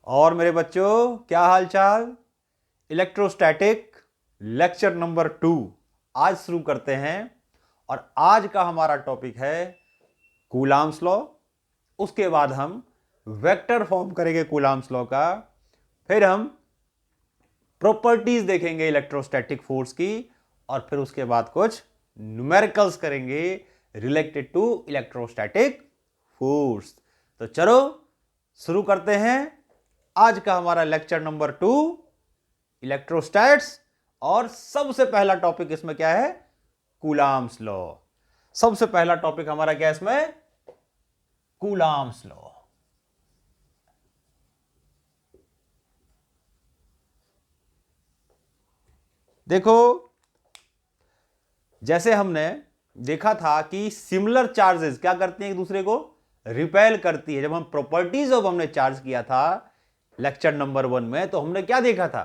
और मेरे बच्चों क्या हाल चाल। इलेक्ट्रोस्टैटिक लेक्चर नंबर 2 आज शुरू करते हैं। और आज का हमारा टॉपिक है कूलाम्स लॉ। उसके बाद हम वेक्टर फॉर्म करेंगे कूलाम्स लॉ का। फिर हम प्रॉपर्टीज देखेंगे इलेक्ट्रोस्टैटिक फोर्स की। और फिर उसके बाद कुछ न्यूमेरिकल्स करेंगे रिलेटेड टू इलेक्ट्रोस्टैटिक फोर्स। तो चलो शुरू करते हैं आज का हमारा लेक्चर नंबर 2 इलेक्ट्रोस्टैट्स। और सबसे पहला टॉपिक इसमें क्या है? Coulombs law. सबसे पहला टॉपिक हमारा क्या है इसमें? Coulombs law. देखो, जैसे हमने देखा था कि सिमिलर चार्जेस क्या करती हैं, एक दूसरे को रिपेल करती है। जब हम प्रॉपर्टीज ऑफ हमने चार्ज किया था लेक्चर नंबर 1 में, तो हमने क्या देखा था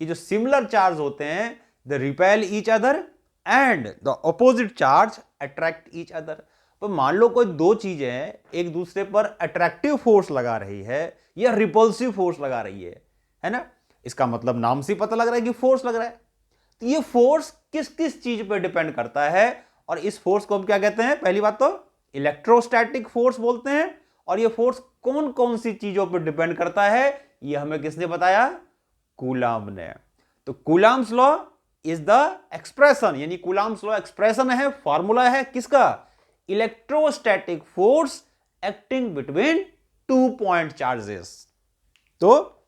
कि जो सिमिलर चार्ज होते हैं the repel each other and the opposite charge attract each other. तो मान लो कोई दो चीजें एक दूसरे पर अट्रैक्टिव फोर्स लगा रही है या रिपल्सिव फोर्स लगा रही है ना। इसका मतलब नाम से पता लग रहा है कि फोर्स लग रहा है। तो ये फोर्स किस किस चीज पर डिपेंड करता है, और इस फोर्स को हम क्या कहते हैं? पहली बात तो इलेक्ट्रोस्टैटिक फोर्स बोलते हैं। और ये फोर्स कौन कौन सी चीजों पर डिपेंड करता है, ये हमें किसने बताया? कूलाम ने। तो coulombs law is the expression, यानी कूलाम्स लॉ एक्सप्रेशन है, फॉर्मूला है किसका? Electrostatic force acting between 2 point charges. तो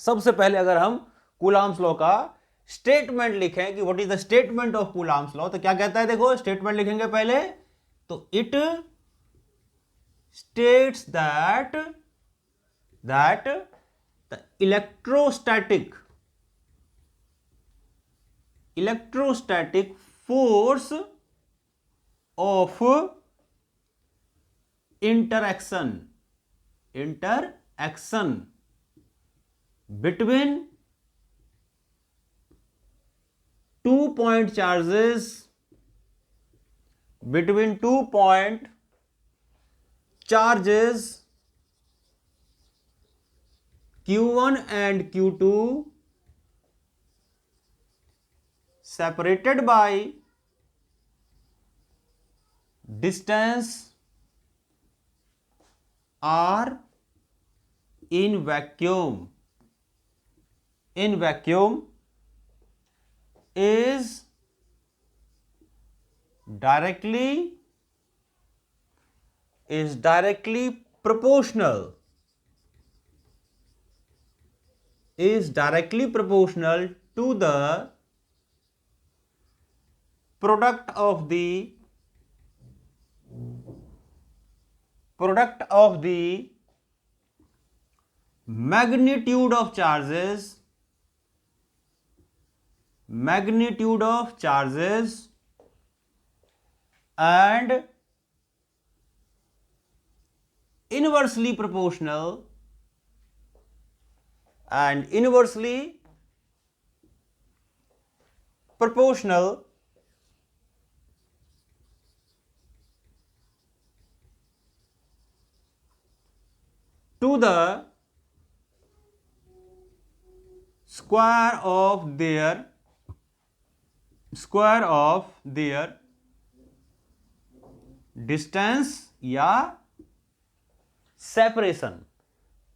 सबसे पहले अगर हम कूलाम्स लॉ का स्टेटमेंट लिखें कि what is the statement of coulombs law, तो क्या कहता है? देखो स्टेटमेंट लिखेंगे पहले तो it states that the electrostatic force of interaction between 2 point charges, between 2 point charges Q1 and Q2 separated by distance R in vacuum is directly proportional to the product of the magnitude of charges and inversely proportional to the square of their distance या separation.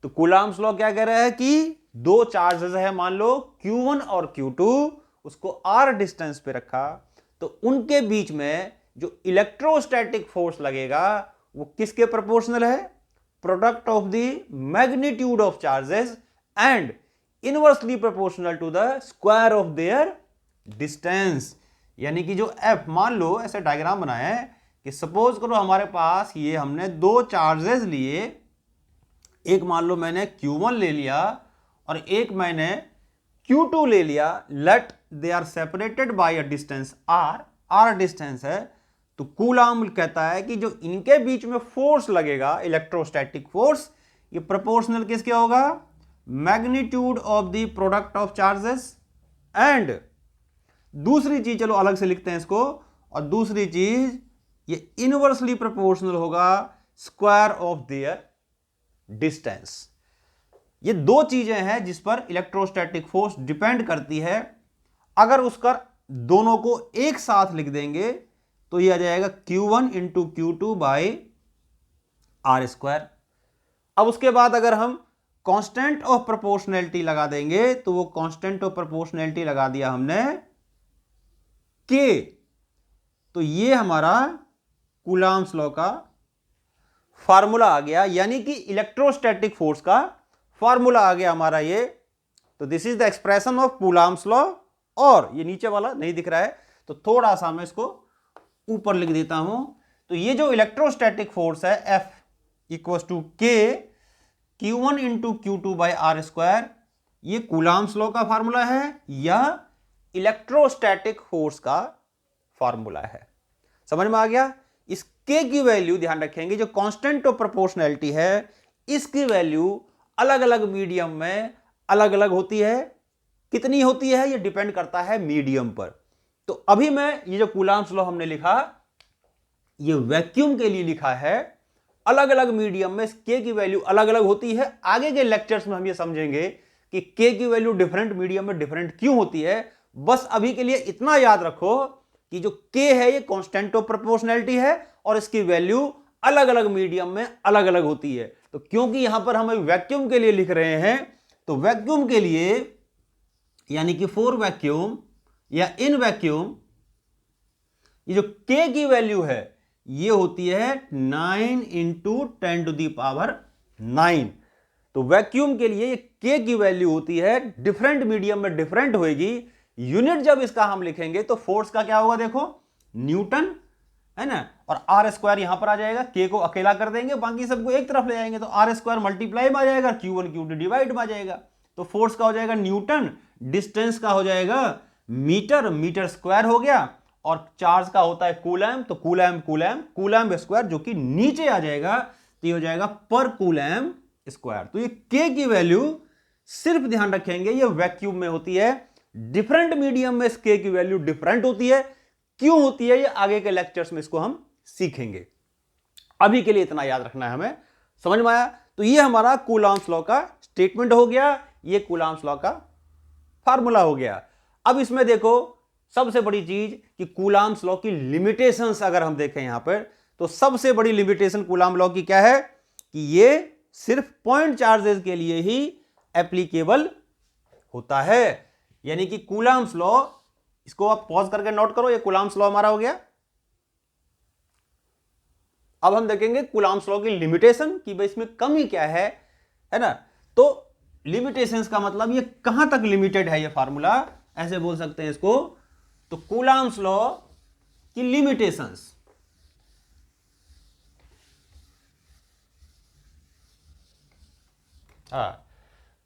तो coulombs law क्या कह रहा है कि दो charges है, मान लो Q1 और Q2, उसको R डिस्टेंस पे रखा, तो उनके बीच में जो इलेक्ट्रोस्टैटिक फोर्स लगेगा वो किसके प्रोपोर्शनल है? Product of the magnitude of charges and inversely proportional to the square of their distance. यानी कि जो F, मान लो ऐसे डायग्राम बनाया है कि सपोज करो हमारे पास ये हमने दो चार्जेस लिए, एक मान लो मैंने Q1 ले लिया और एक मैंने Q2 ले लिया। Let they are separated by a distance R distance है। तो कूलाम कहता है कि जो इनके बीच में फोर्स लगेगा इलेक्ट्रोस्टैटिक फोर्स, ये प्रोपोर्शनल किसके होगा? Magnitude of the product of charges and दूसरी चीज, चलो अलग से लिखते हैं इसको, और दूसरी चीज ये इनवर्सली प्रोपोर्शनल होगा स्क्वायर ऑफ देयर डिस्टेंस। ये दो चीजें हैं जिस पर इलेक्ट्रोस्टैटिक फोर्स डिपेंड करती है। अगर उसका दोनों को एक साथ लिख देंगे तो ये आ जाएगा Q1 into Q2 by R square. अब उसके बाद अगर हम कांस्टेंट ऑफ प्रोपोर्शनैलिटी लगा देंगे तो वो कांस्टेंट ऑफ प्रोपोर्शनैलिटी लगा दिया हमने K, तो ये हमारा कूलॉम्स लॉ का फार्मूला आ गया, यानी कि इलेक्ट्रोस्टैटिक फोर्स का फार्मूला आ गया हमारा ये। तो this is the expression of Coulomb's law. और ये नीचे वाला नहीं दिख रहा है तो थोड़ा सा मैं इसको ऊपर लिख देता हूं। तो ये जो इलेक्ट्रोस्टैटिक फोर्स है F equals to K Q1 into Q2 by R square, ये कूलॉम्स लॉ का फार्मूला है या इलेक्ट्रोस्टैटिक फोर्स का फार्मूला है। समझ में आ गया। इस K की वैल्यू ध्यान रखेंगे, जो कांस्टेंट ऑफ प्रोपोर्शनैलिटी है इसकी वैल्यू अलग अलग मीडियम में अलग अलग होती है। कितनी होती है ये डिपेंड करता है मीडियम पर। तो अभी मैं ये जो कूलॉम्स लॉ हमने लिखा ये वैक्यूम के लिए लिखा है। अलग अलग मीडियम में K की वैल्यू अलग अलग होती है। आगे के लेक्चर्स में हम ये समझेंगे कि K की वैल्यू डिफरेंट मीडियम में डिफरेंट क्यों होती है। बस अभी के लिए इतना याद रखो कि जो K है ये कांस्टेंट ऑफ प्रोपोर्शनैलिटी है और इसकी वैल्यू अलग अलग मीडियम में अलग अलग होती है। तो क्योंकि यहां पर हम वैक्यूम के लिए लिख रहे हैं तो वैक्यूम के लिए यानी कि फॉर वैक्यूम या इन वैक्यूम ये जो K की वैल्यू है ये होती है 9 इंटू 10 टू दी पावर 9। तो वैक्यूम के लिए ये K की वैल्यू होती है, डिफरेंट मीडियम में डिफरेंट होगी। यूनिट जब इसका हम लिखेंगे तो फोर्स का क्या होगा, देखो न्यूटन है ना, और आर स्क्वायर यहां पर आ जाएगा। K को अकेला कर देंगे, बाकी सबको एक तरफ ले जाएंगे तो आर स्क्वायर मल्टीप्लाई में आ जाएगा, Q1 Q2 डिवाइड में आ जाएगा। तो फोर्स का हो जाएगा न्यूटन, डिस्टेंस का हो जाएगा मीटर, मीटर स्क्वायर हो गया, और चार्ज का होता है कूलम, तो कूलम कूलम कूलम स्क्वायर जो कि नीचे आ जाएगा तो ये हो जाएगा पर कूलम स्क्वायर। तो ये K की वैल्यू सिर्फ ध्यान रखेंगे ये वैक्यूम में होती है। डिफरेंट मीडियम में इस K की वैल्यू डिफरेंट होती है। क्यों होती है ये आगे के लेक्चर्स में इसको हम सीखेंगे। अभी के लिए इतना याद रखना है हमें। समझ में आया। तो ये हमारा कूलॉम्स लॉ का स्टेटमेंट हो गया, ये कूलॉम्स लॉ का फार्मूला हो गया। अब इसमें देखो सबसे बड़ी चीज कि कूलॉम्स लॉ की लिमिटेशंस अगर हम देखें यहां पर, तो सबसे बड़ी लिमिटेशन कूलॉम लॉ की क्या है कि ये सिर्फ पॉइंट चार्जेस के लिए ही एप्लीकेबल होता है। यानी कि कूलॉम्स लॉ, इसको आप पॉज करके नोट करो, ये कूलॉम्स लॉ हमारा हो गया। अब हम देखेंगे कूलॉम्स लॉ की लिमिटेशन कि भाई इसमें कमी क्या है ना। तो लिमिटेशंस का मतलब ये कहां तक लिमिटेड है ये फार्मूला, ऐसे बोल सकते हैं इसको। तो कूलॉम्स लॉ की लिमिटेशंस,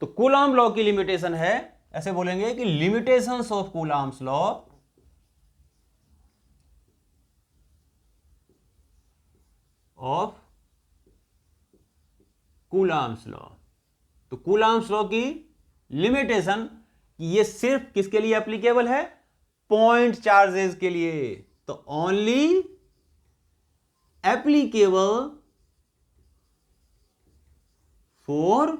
तो कूलॉम लॉ की लिमिटेशन है, ऐसे बोलेंगे कि limitations of Coulomb's law of Coulomb's law. तो कूलॉम्स लॉ की लिमिटेशन कि ये सिर्फ किसके लिए एप्लीकेबल है, पॉइंट चार्जेस के लिए। तो only applicable for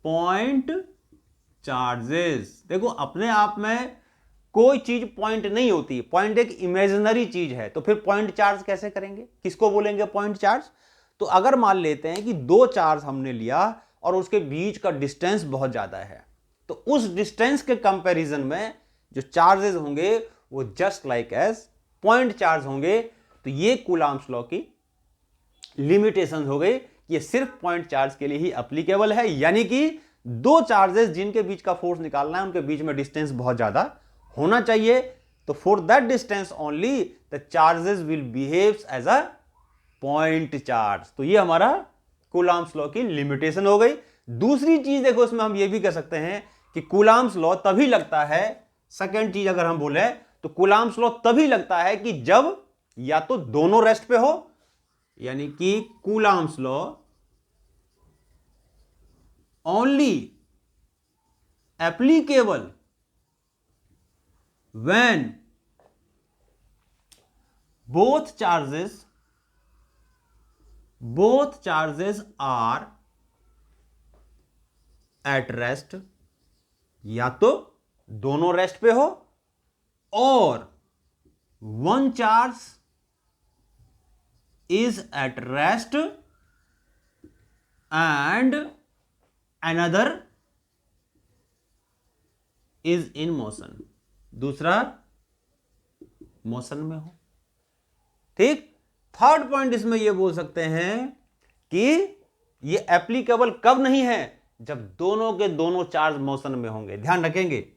point charges. देखो अपने आप में कोई चीज पॉइंट नहीं होती, पॉइंट एक इमेजिनरी चीज है, तो फिर पॉइंट चार्ज कैसे करेंगे, किसको बोलेंगे पॉइंट चार्ज। तो अगर मान लेते हैं कि दो चार्ज हमने लिया और उसके बीच का डिस्टेंस बहुत ज्यादा है, तो उस डिस्टेंस के कंपैरिजन में जो चार्जेस होंगे वो just like as point charge होंगे। तो ये कूलॉम्स लॉ की लिमिटेशन हो गई, ये सिर्फ पॉइंट चार्ज के लिए ही एप्लीकेबल है। यानी कि दो चार्जेस जिनके बीच का फोर्स निकालना है उनके बीच में डिस्टेंस बहुत ज्यादा होना चाहिए। तो for that distance only the charges will behave as a point charge. तो ये हमारा कूलॉम्स लॉ की लिमिटेशन हो गई। दूसरी चीज देखो इसमें हम ये भी कह सकते हैं कि कूलॉम्स लॉ तभी लगता है, सेकेंड चीज अगर हम बोले तो कूलॉम्स लॉ तभी लगता है कि जब या तो दोनों रेस्ट पे हो, यानी कि Coulomb's law only applicable when both charges are at rest, या तो दोनों रेस्ट पे हो, और one charge is at rest and another is in motion, दूसरा मोशन में हो। ठीक। थर्ड पॉइंट इसमें यह बोल सकते हैं कि यह एप्लीकेबल कब नहीं है, जब दोनों के दोनों चार्ज मोशन में होंगे। ध्यान रखेंगे,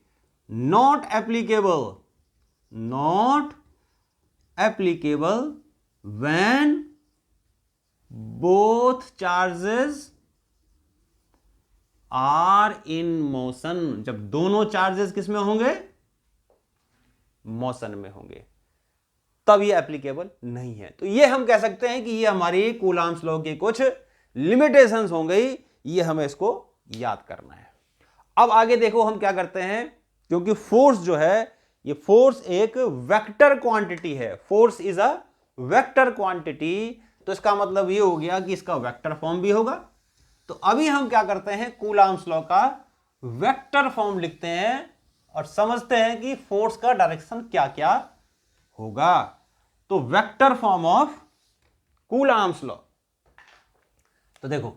not applicable, not applicable when both charges are in motion, जब दोनों चार्जेस किस में होंगे, मोशन में होंगे, तब ये एप्लीकेबल नहीं है। तो ये हम कह सकते हैं कि ये हमारी कूलाम्स लॉ की कुछ लिमिटेशंस हो गई, ये हमें इसको याद करना है। अब आगे देखो हम क्या करते हैं, क्योंकि फोर्स जो है, ये फोर्स एक वेक्टर क्वांटिटी है, force is a vector quantity, तो इसका मतलब ये हो गया कि इसका वेक्टर फॉर्म भी होगा। तो अभी हम क्या करते हैं, कूलाम्स लॉ का वेक्टर फॉर्म लिखते हैं और समझते हैं कि फोर्स का डायरेक्शन क्या क्या होगा। तो vector form of coulombs law, तो देखो,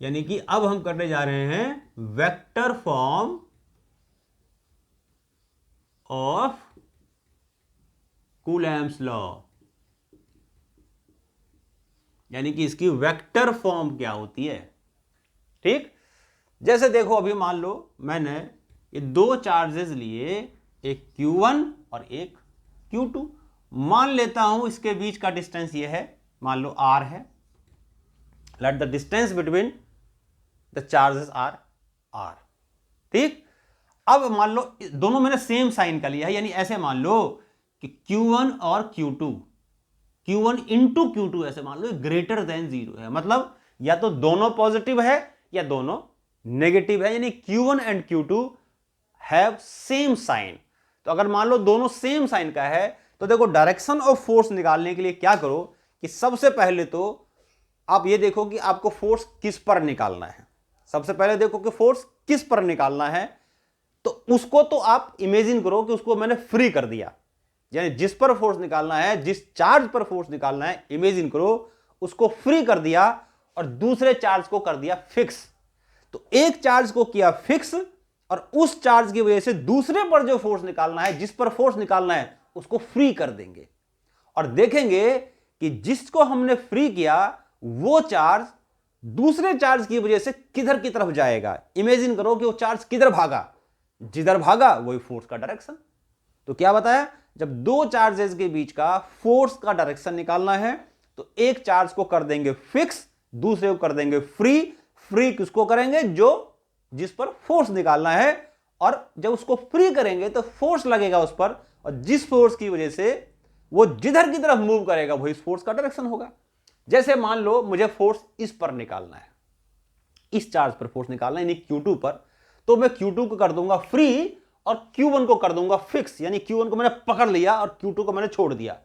यानी कि अब हम करने जा रहे हैं vector form of Coulomb's law, यानी कि इसकी वेक्टर फॉर्म क्या होती है। ठीक। जैसे देखो, अभी मान लो मैंने ये दो चार्जेस लिए, एक Q1 और एक Q2। मान लेता हूं इसके बीच का डिस्टेंस ये है, मान लो R है। Let the distance between the charges are R। ठीक। अब मान लो दोनों मैंने सेम साइन का लिया है, यानी ऐसे मान लो कि Q1 और Q2, Q1 इंटू Q2 ऐसे मान लो ग्रेटर देन 0 है, मतलब या तो दोनों पॉजिटिव है या दोनों नेगेटिव है, यानी Q1 and Q2 have same sign. तो अगर मान लो दोनों सेम साइन का है, तो देखो डायरेक्शन ऑफ फोर्स निकालने के लिए क्या करो कि सबसे पहले तो आप ये देखो कि आपको फोर्स किस पर निकालना है। सबसे पहले देखो कि फोर्स किस पर निकालना है, तो उसको तो आप इमेजिन करो कि उसको मैंने फ्री कर दिया, यानी जिस पर फोर्स निकालना है, जिस चार्ज पर फोर्स निकालना है, इमेजिन करो उसको फ्री कर दिया और दूसरे चार्ज को कर दिया फिक्स। तो एक चार्ज को किया फिक्स और उस चार्ज की वजह से दूसरे पर जो फोर्स निकालना है, जिस पर फोर्स निकालना है, उसको फ्री कर देंगे और देखेंगे कि जिसको हमने फ्री किया वो चार्ज दूसरे चार्ज की वजह से किधर की तरफ जाएगा। इमेजिन करो कि वो चार्ज किधर भागा, जिधर भागा वही फोर्स का डायरेक्शन। तो क्या बताया, जब दो चार्जेस के बीच का फोर्स का डायरेक्शन निकालना है तो एक चार्ज को कर देंगे फिक्स, दूसरे को कर देंगे फ्री। फ्री किसको करेंगे, जो जिस पर फोर्स निकालना है, और जब उसको फ्री करेंगे तो फोर्स लगेगा उस पर, और जिस फोर्स की वजह से वो जिधर की तरफ मूव करेगा वही इस फोर्स का डायरेक्शन होगा। जैसे मान लो मुझे फोर्स इस पर निकालना है, इस चार्ज पर फोर्स निकालना है, यानी Q2 पर, तो मैं Q2 को कर दूंगा फ्री और Q1 को कर दूंगा फिक्स, यानी Q1 को मैंने पकड़ लिया और Q2 को मैंने छोड़ दिया।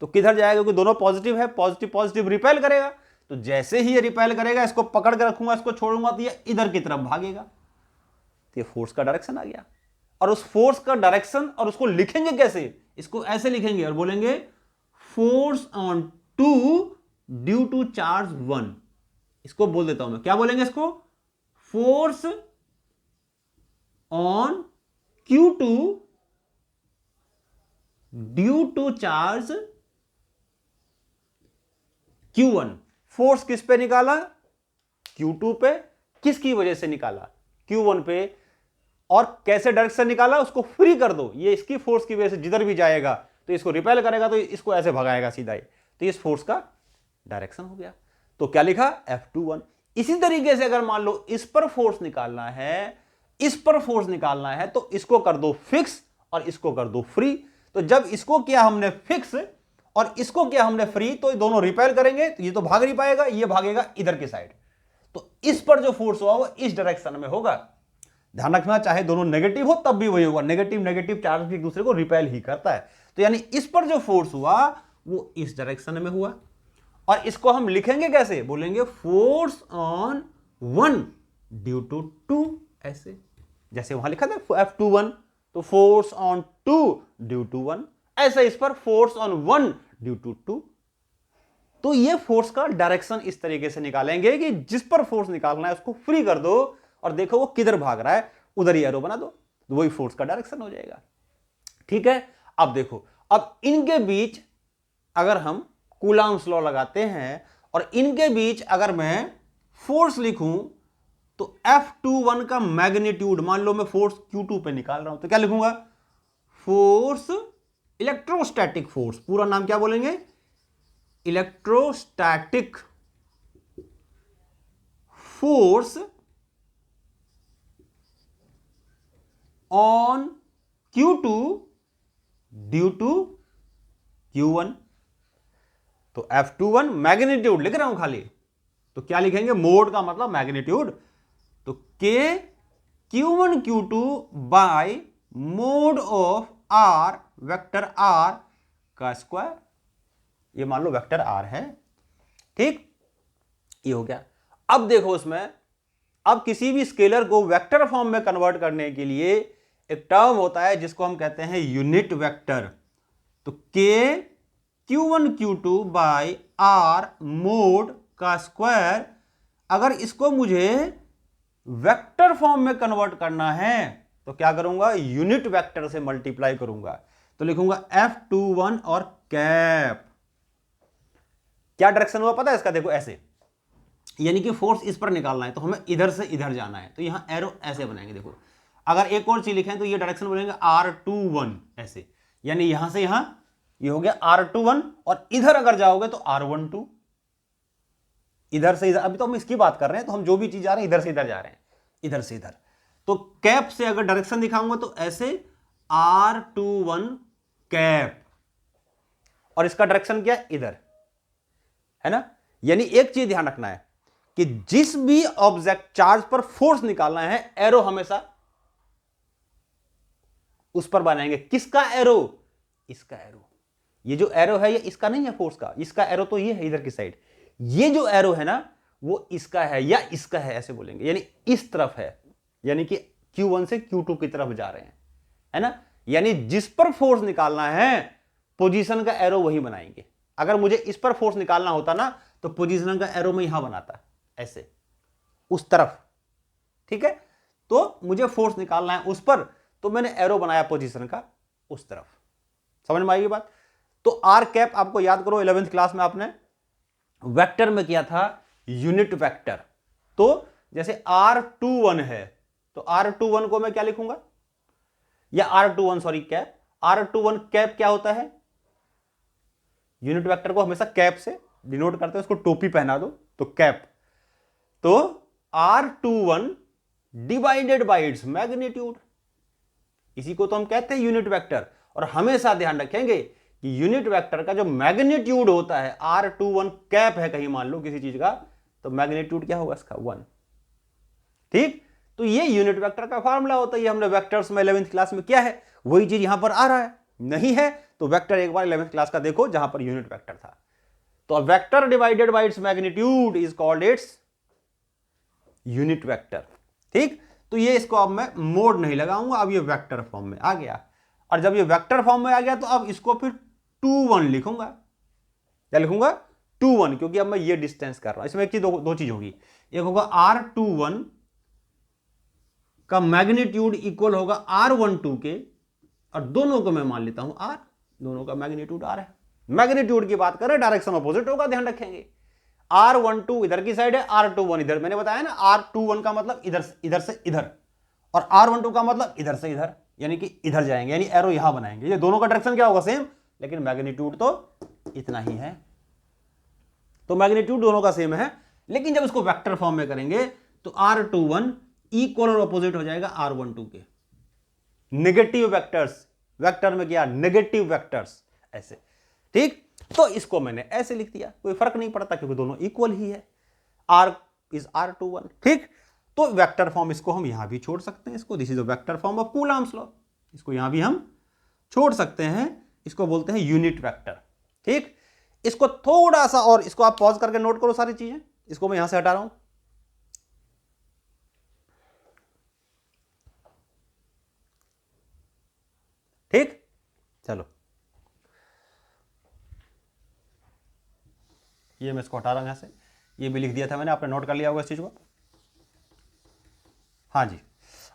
तो किधर जाएगा, क्योंकि दोनों पॉजिटिव है, पॉजिटिव पॉजिटिव रिपेल करेगा। तो जैसे ही ये रिपेल करेगा, इसको पकड़ के रखूंगा, इसको छोड़ूंगा, तो ये इधर की तरफ भागेगा। तो ये फोर्स का डायरेक्शन आ गया। और उस फोर्स का डायरेक्शन, और उसको लिखेंगे कैसे, इसको ऐसे लिखेंगे और बोलेंगे force on 2 due to charge 1। इसको बोल देता हूं मैं, क्या बोलेंगे इसको, force on Q2 due to charge Q1। Force किस पे निकाला, Q2 पे, किसकी वजह से निकाला, Q1 पे, और कैसे डायरेक्शन निकाला, उसको फ्री कर दो, ये इसकी फोर्स की वजह से जिधर भी जाएगा तो इसको रिपेल करेगा, तो इसको ऐसे भगाएगा सीधा ही, तो इस फोर्स का डायरेक्शन हो गया। तो क्या लिखा, F21। इसी तरीके से अगर मान लो इस पर फोर्स निकालना है, इस पर फोर्स निकालना है, तो इसको कर दो फिक्स और इसको कर दो फ्री। तो जब इसको किया हमने फिक्स और इसको किया हमने फ्री, तो ये दोनों रिपेल करेंगे, तो ये तो भाग नहीं पाएगा, ये भागेगा इधर की साइड। तो इस पर जो फोर्स हुआ वो इस डायरेक्शन में होगा। ध्यान रखना, चाहे दोनों नेगेटिव हो तब भी वही होगा, नेगेटिव नेगेटिव चार्ज भी एक दूसरे को रिपेल ही करता है। तो यानी इस पर जो फोर्स हुआ वो इस डायरेक्शन में हुआ, और इसको हम लिखेंगे कैसे, बोलेंगे force on one due to two, ऐसे जैसे वहां लिखा था F21, तो force on two due to one, ऐसे इस पर force on one due to two. तो ये फोर्स का डायरेक्शन इस तरीके से निकालेंगे कि जिस पर फोर्स निकालना है उसको फ्री कर दो और देखो वो किधर भाग रहा है, उधर ही एरो बना दो, तो वही फोर्स का डायरेक्शन हो जाएगा। ठीक है, अब देखो, अब इनके बीच अगर हम कूलॉम्स लॉ लगाते हैं और इनके बीच अगर मैं फोर्स लिखूं, तो F21 का मैग्नीट्यूड, मान लो मैं फोर्स Q2 पे निकाल रहा हूं, तो क्या लिखूंगा, फोर्स, इलेक्ट्रोस्टैटिक फोर्स, पूरा नाम क्या बोलेंगे, electrostatic force on Q2 due to Q1। तो F21 मैग्नीट्यूड लिख रहा हूं खाली, तो क्या लिखेंगे, मोड का मतलब मैग्नीट्यूड, तो K Q1 Q2 by mod of R, vector R का स्क्वायर, ये मान लो वेक्टर R है। ठीक, ये हो गया। अब देखो उसमें, अब किसी भी स्केलर को वेक्टर फॉर्म में कन्वर्ट करने के लिए एक टर्म होता है जिसको हम कहते हैं यूनिट वेक्टर। तो K Q1 Q2 by R mod का स्क्वायर, अगर इसको मुझे वेक्टर फॉर्म में कन्वर्ट करना है तो क्या करूंगा, यूनिट वेक्टर से मल्टीप्लाई करूंगा, तो लिखूंगा F21 और कैप। क्या डायरेक्शन हुआ पता है इसका, देखो ऐसे, यानी कि फोर्स इस पर निकालना है तो हमें इधर से इधर जाना है, तो यहां एरो ऐसे बनाएंगे। देखो अगर एक और चीज लिखें तो ये डायरेक्शन बोलेंगे R21, ऐसे, यानी यहां से यहां ये हो गया R21, और इधर अगर जाओगे तो R12, इधर से इधर, अभी तो हम इसकी बात कर रहे हैं, तो हम जो भी चीज जा रहे हैं इधर से इधर जा रहे हैं, इधर से इधर। तो कैप से अगर डायरेक्शन दिखाऊंगा तो ऐसे R21 कैप, और इसका डायरेक्शन क्या है, इधर है ना। यानी एक चीज ध्यान रखना है कि जिस भी ऑब्जेक्ट चार्ज पर फोर्स निकालना है, एरो हमेशा उस पर बनाएंगे। किसका एरो, इसका एरो। ये जो एरो है ये इसका नहीं है फोर्स का, इसका एरो तो ये है इधर की साइड, ये जो एरो है ना वो इसका है या इसका है, ऐसे बोलेंगे, यानी इस तरफ है, यानी कि Q1 से Q2 की तरफ जा रहे हैं, है ना। यानी जिस पर फोर्स निकालना है पोजीशन का एरो वही बनाएंगे। अगर मुझे इस पर फोर्स निकालना होता ना तो पोजीशन का एरो मैं यहां बनाता, ऐसे उस तरफ। ठीक है, तो मुझे फोर्स निकालना है उस पर, तो मैंने एरो बनाया पोजीशन का उस तरफ। समझ में आएगी बात। तो आर कैप आपको याद करो 11th क्लास में आपने वेक्टर में किया था यूनिट वेक्टर। तो जैसे R21 है तो R21 को मैं क्या लिखूंगा, या R21 sorry cap, R21 cap क्या होता है, यूनिट वेक्टर को हमेशा कैप से डिनोट करते हैं, उसको टोपी पहना दो तो कैप। तो R21 divided by its magnitude, इसी को तो हम कहते हैं यूनिट वेक्टर। और हमेशा ध्यान रखेंगे कि यूनिट वेक्टर का जो मैग्नीट्यूड होता है, R21 कैप है कहीं मान लो किसी चीज का, तो मैग्नीट्यूड क्या होगा इसका, 1। ठीक, तो ये यूनिट वेक्टर का फार्मूला होता है, ये हमने वेक्टर्स में 11th क्लास में किया है, वही चीज यहां पर आ रहा है। नहीं है तो वेक्टर एक बार 11th क्लास का देखो जहां पर यूनिट वेक्टर था। तो vector divided by its magnitude is called its unit vector. ठीक, तो ये इसको अब मैं मोड नहीं लगाऊंगा, अब ये वेक्टर फॉर्म में आ गया। और जब ये वेक्टर फॉर्म में आ गया तो अब इसको फिर 2-1 लिखूंगा। क्या लिखूंगा, 2-1, क्योंकि अब मैं ये डिस्टेंस कर रहा हूं। इसमें एक चीज दो चीज होगी, एक होगा R21 का मैग्नीट्यूड इक्वल होगा R12 के, और दोनों को मैं मान लेता हूं R, दोनों का मैग्नीट्यूड R है। मैग्नीट्यूड की बात करें डायरेक्शन अपोजिट होगा, ध्यान रखेंगे। R12 इधर की साइड है, R21 इधर। मैंने बताया ना R21 का मतलब इधर से इधर, और R12 का मतलब इधर से इधर, यानी कि इधर जाएंगे, यानी एरो यहां बनाएंगे। ये दोनों का डायरेक्शन क्या होगा, सेम, लेकिन मैग्नीट्यूड तो इतना ही है। तो मैग्नीट्यूड दोनों का सेम है, लेकिन जब इसको वेक्टर फॉर्म में करेंगे तो R21 इक्वल और अपोजिट हो जाएगा R12 के। नेगेटिव वेक्टर्स, वेक्टर में क्या, नेगेटिव वेक्टर्स, ऐसे। ठीक, तो इसको मैंने ऐसे लिख दिया, कोई फर्क नहीं पड़ता क्योंकि दोनों इक्वल ही है, R इज R21। ठीक, तो वेक्टर फॉर्म इसको हम यहां भी छोड़ सकते हैं, इसको this is a vector form of Coulomb's law, इसको यहां भी हम छोड़ सकते हैं, इसको बोलते हैं यूनिट वेक्टर। ठीक, इसको थोड़ा सा और इसको आप पॉज करके नोट करो सारी चीजें, इसको मैं यहां से हटा रहा हूं। ठीक, चलो ये मैं इसको हटा रहा हूं यहां से, ये भी लिख दिया था मैंने, आपने नोट कर लिया होगा इस चीज को। हाँ जी,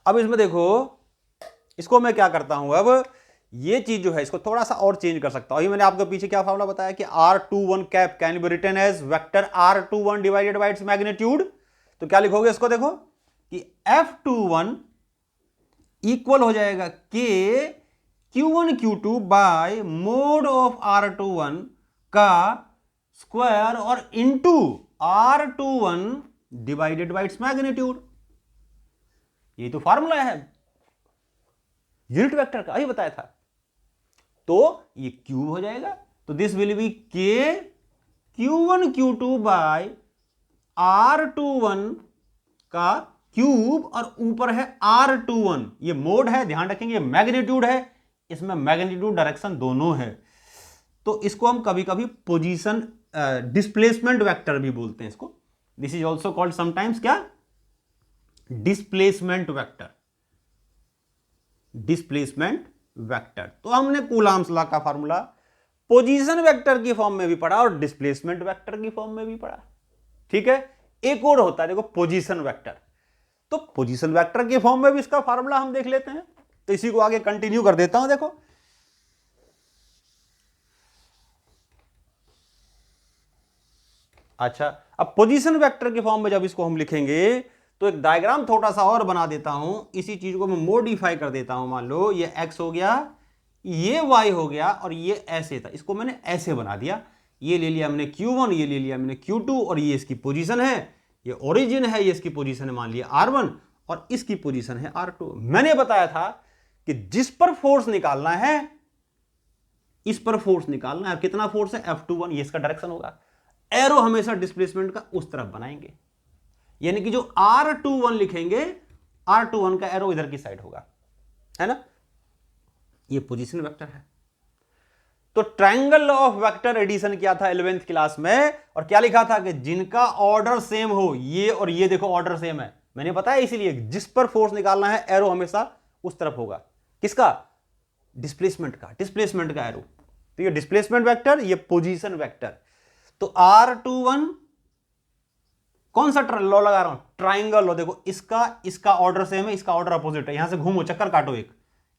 अब इसमें देखो, इसको मैं क्या करता हूं, अब ये चीज जो है इसको थोड़ा सा और चेंज कर सकता हूं। ये मैंने आपको पीछे क्या फॉर्मूला बताया कि R21 cap can be written as vector R21 divided by its magnitude. तो क्या लिखोगे इसको, देखो कि F21 इक्वल हो जाएगा K Q1 Q2 by mod of R21 का स्क्वायर और into R21 divided by its magnitude. ये तो फॉर्मूला है यूनिट वेक्टर का, अभी बताया था। तो ये क्यूब हो जाएगा, तो दिस विल बी के Q1 Q2 बाय R21 का क्यूब और ऊपर है R21, ये मोड है, ध्यान रखेंगे, मैग्नीट्यूड है, इसमें मैग्नीट्यूड डायरेक्शन दोनों है। तो इसको हम कभी कभी पोजीशन डिस्प्लेसमेंट वेक्टर भी बोलते हैं इसको। This is also called sometimes क्या, डिस्प्लेसमेंट वेक्टर, डिस्प्लेसमेंट वेक्टर। तो हमने कूलॉम्स लॉ का फार्मूला पोजीशन वेक्टर की फॉर्म में भी पढ़ा और डिस्प्लेसमेंट वेक्टर की फॉर्म में भी पढ़ा। ठीक है, एक और होता है देखो पोजीशन वेक्टर, तो पोजीशन वेक्टर की फॉर्म में भी इसका फार्मूला हम देख लेते हैं। तो इसी को आगे कंटिन्यू कर देता हूं। देखो अच्छा, अब पोजीशन वेक्टर के फॉर्म में जब इसको हम लिखेंगे तो एक डायग्राम थोड़ा सा और बना देता हूं, इसी चीज को मैं मॉडिफाई कर देता हूं। मान लो ये x हो गया, ये y हो गया और ये ऐसे था, इसको मैंने ऐसे बना दिया। ये ले लिया हमने Q1, ये ले लिया हमने Q2 और ये इसकी पोजीशन है, ये ओरिजिन है, ये इसकी पोजीशन है मान लिया R1 और इसकी पोजीशन है R2। मैंने बताया था कि जिस पर फोर्स निकालना है, इस पर फोर्स निकालना है। कितना फोर्स है, F21, ये इसका डायरेक्शन होगा। एरो हमेशा डिस्प्लेसमेंट का उस तरफ बनाएंगे, यानी कि जो R21 लिखेंगे, R21 का एरो इधर की साइड होगा, है ना। ये पोजीशन वेक्टर है। तो triangle law of vector addition किया था 11th क्लास में, और क्या लिखा था कि जिनका ऑर्डर सेम हो, ये और ये देखो ऑर्डर सेम है, मैंने बताया इसीलिए जिस पर फोर्स निकालना है एरो हमेशा उस तरफ होगा। किसका, डिस्प्लेसमेंट का, डिस्प्लेसमेंट का एरो। तो ये डिस्प्लेसमेंट वेक्टर, ये पोजीशन वेक्टर। तो R21 कौन सा लॉ लगा रहा हूं, ट्राइंगल लॉ। देखो इसका ऑर्डर सेम है, इसका ऑर्डर अपोजिट है। यहां से घूमो, चक्कर काटो, एक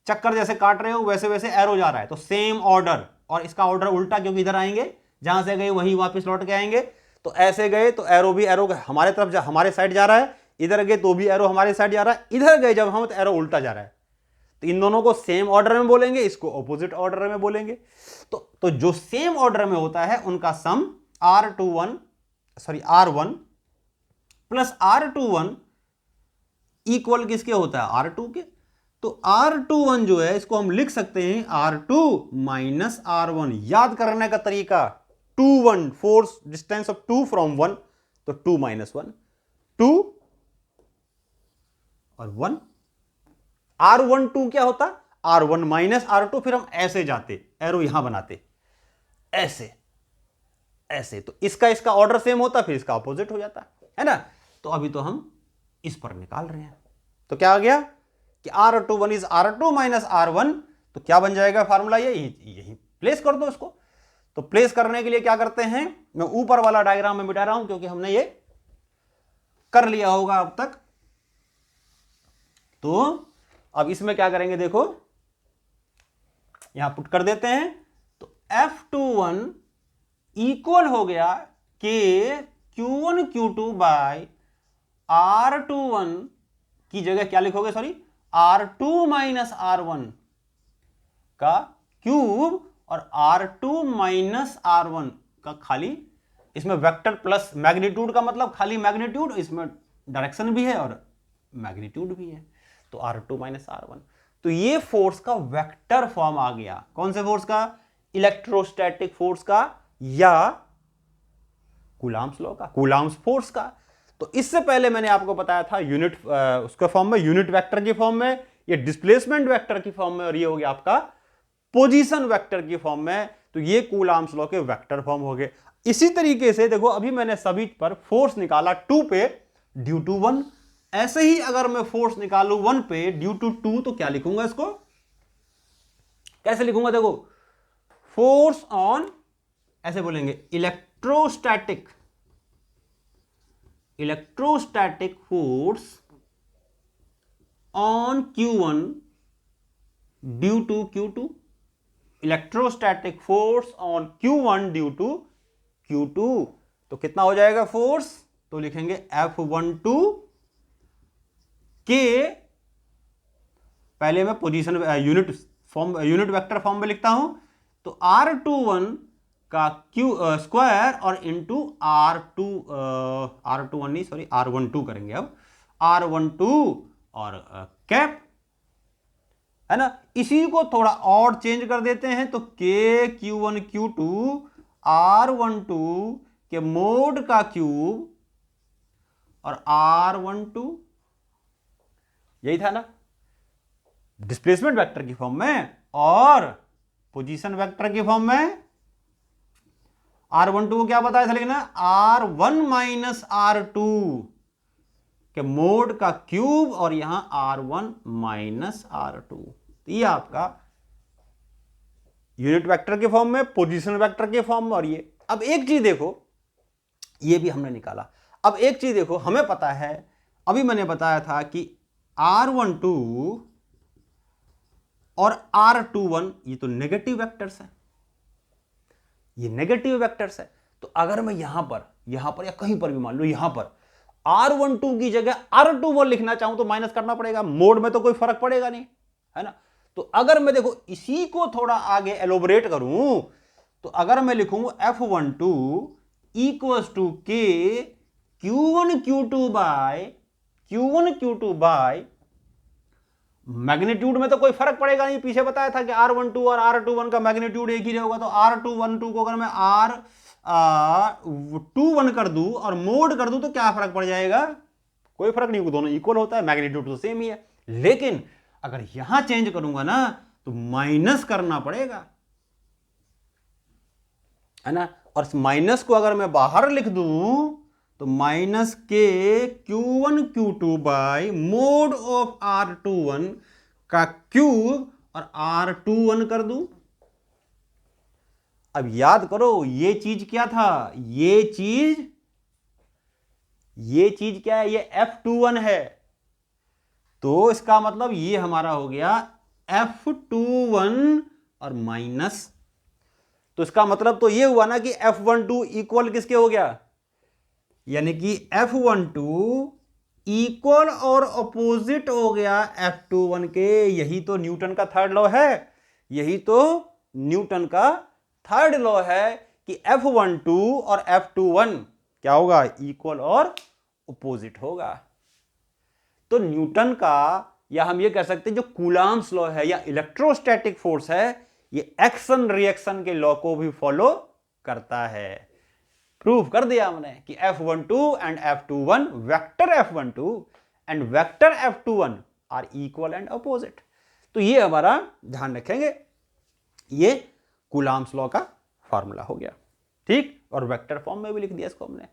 चक्कर जैसे काट रहे हो वैसे वैसे एरो जा रहा है, तो सेम ऑर्डर। और इसका ऑर्डर उल्टा, क्योंकि इधर आएंगे, जहां से गए वहीं वापस लौट के आएंगे। तो ऐसे गए तो एरो भी एरो हमारे तरफ हमारे साइड जा रहा है, इधर गए तो भी एरो हमारे साइड जा रहा है, इधर गए जब हम तो एरो उल्टा जा रहा है। तो इन दोनों को सेम ऑर्डर में बोलेंगे, इसको ऑपोजिट ऑर्डर में बोलेंगे। तो जो सेम ऑर्डर में होता है उनका सम R1 प्लस R21 इक्वल किसके होता है, R2 के। तो R21 जो है इसको हम लिख सकते हैं R2 माइनस R1। याद करने का तरीका, 2 1 फोर्स डिस्टेंस ऑफ 2 फ्रॉम 1, तो 2 माइनस 1 2 और 1। R12 क्या होता, R1 माइनस R2। फिर हम ऐसे जाते, एरो यहां बनाते, ऐसे ऐसे, तो इसका ऑर्डर सेम होता, फिर इसका अपोजिट हो जाता है ना। तो अभी तो हम इस पर निकाल रहे हैं, तो क्या आ गया कि R21 is R2 minus R1। तो क्या बन जाएगा फार्मूला, यही प्लेस कर दो इसको। तो प्लेस करने के लिए क्या करते हैं, मैं ऊपर वाला डायग्राम में मिटा रहा हूं क्योंकि हमने ये कर लिया होगा अब तक। तो अब इसमें क्या करेंगे, देखो यहां पुट कर देते हैं। तो F21 इक्वल हो गया K Q1 Q2 bye R21 की जगह क्या लिखोगे, सॉरी, R2 माइनस R1 का क्यूब और R2 माइनस R1 का खाली, इसमें वेक्टर प्लस मैग्नीट्यूड का मतलब खाली मैग्नीट्यूड, इसमें डायरेक्शन भी है और मैग्नीट्यूड भी है। तो R2 माइनस R1। तो ये फोर्स का वेक्टर फॉर्म आ गया। कौन से फोर्स का, इलेक्ट्रोस्टैटिक फोर्स का या कूलॉम्स लॉ का, कूलॉम्स फोर्स का। तो इससे पहले मैंने आपको बताया था यूनिट उसके फॉर्म में, यूनिट वेक्टर की फॉर्म में, ये डिस्प्लेसमेंट वेक्टर की फॉर्म में, और ये हो गया आपका पोजीशन वेक्टर की फॉर्म में। तो ये कूलाम्स लॉ के वेक्टर फॉर्म हो गए। इसी तरीके से देखो अभी मैंने सभी पर फोर्स निकाला 2 पे ड्यू टू 1, ऐसे ही अगर मैं फोर्स निकालू 1 पे ड्यू टू 2 तो क्या लिखूंगा, इसको कैसे लिखूंगा, देखो फोर्स ऑन, ऐसे बोलेंगे electrostatic force on Q1 due to Q2, electrostatic force on Q1 due to Q2, तो कितना हो जाएगा फोर्स, तो लिखेंगे F12 के, पहले मैं पोजीशन यूनिट वेक्टर फॉर्म में लिखता हूं, तो R21 का Q स्क्वायर और इंटू R21 नहीं सॉरी R12 करेंगे, अब R12 और कैप, है ना। इसी को थोड़ा और चेंज कर देते हैं, तो के Q1 Q2 R12 के मोड का क्यूब और R12, यही था ना डिस्प्लेसमेंट वेक्टर की फॉर्म में, और पोजीशन वेक्टर की फॉर्म में R12 को क्या बताया था लिखना, R1 माइनस R2 के मोड का क्यूब और यहां R1 माइनस R2, तो ये आपका यूनिट वेक्टर के फॉर्म में, पोजीशन वेक्टर के फॉर्म में। और ये अब एक चीज देखो, ये भी हमने निकाला। अब एक चीज देखो, हमें पता है, अभी मैंने बताया था कि R12 और R21 ये तो नेगेटिव वेक्टर्स है, ये नेगेटिव वेक्टर्स है। तो अगर मैं यहां पर या कहीं पर भी मान लो यहां पर R12 की जगह R21 लिखना चाहूं तो माइनस करना पड़ेगा, मोड में तो कोई फर्क पड़ेगा नहीं, है ना। तो अगर मैं देखो इसी को थोड़ा आगे एलोबरेट करूं, तो अगर मैं लिखूंगा F12 इक्वल्स टू के Q1 Q2 बाय मैग्नीट्यूड में तो कोई फर्क पड़ेगा नहीं, पीछे बताया था कि R12 और R21 का मैग्नीट्यूड एक ही रहेगा, तो R212 को अगर मैं R21 कर दूं और मोड कर दूं तो क्या फर्क पड़ जाएगा, कोई फर्क नहीं, दोनों इक्वल होता है, मैग्नीट्यूड तो सेम ही है। लेकिन अगर यहां चेंज करूंगा ना तो माइनस करना पड़ेगा, है ना। और माइनस को अगर मैं बाहर लिख दूं तो माइनस के Q1 Q2 by mod of R21 का क्यूब और R21 कर दूं। अब याद करो ये चीज क्या था, ये चीज क्या है, ये F21 है, तो इसका मतलब ये हमारा हो गया F21 और माइनस, तो इसका मतलब तो ये हुआ ना कि F12 इक्वल किसके हो गया, यानी कि F12 इक्वल और अपोजिट हो गया F21 के। यही तो न्यूटन का थर्ड लॉ है, यही तो न्यूटन का थर्ड लॉ है कि F12 और F21 क्या होगा, इक्वल और अपोजिट होगा। तो न्यूटन का, या हम ये कह सकते हैं जो कूलाम्स लॉ है या इलेक्ट्रोस्टैटिक फोर्स है, ये एक्शन रिएक्शन के लॉ को भी फॉलो करता है। प्रूव कर दिया हमने कि F12 and F21 vector F12 and vector F21 are equal and opposite. तो ये हमारा ध्यान रखेंगे, ये कूलाम्स लॉ का फॉर्मूला हो गया, ठीक। और वेक्टर फॉर्म में भी लिख दिया इसको हमने।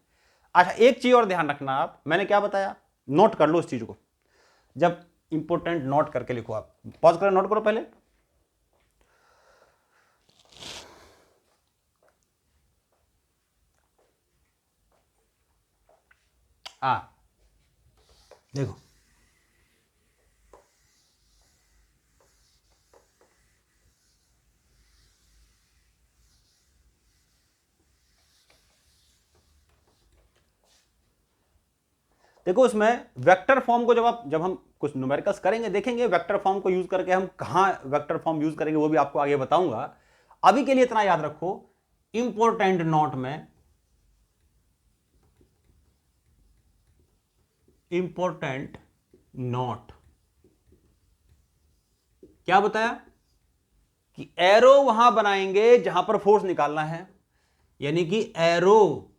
अच्छा एक चीज और ध्यान रखना, आप मैंने क्या बताया, नोट कर लो इस चीज को, जब इंपोर्टेंट नोट करके लिखो, आप पॉज करो, नोट करो पहले। देखो देखो इसमें वेक्टर फॉर्म को जब हम कुछ न्यूमेरिकल्स करेंगे, देखेंगे वेक्टर फॉर्म को यूज करके हम कहां वेक्टर फॉर्म यूज करेंगे, वो भी आपको आगे बताऊंगा। अभी के लिए इतना याद रखो, इंपॉर्टेंट नोट में, इंपॉर्टेंट नोट क्या बताया कि एरो वहां बनाएंगे जहां पर फोर्स निकालना है, यानी कि एरो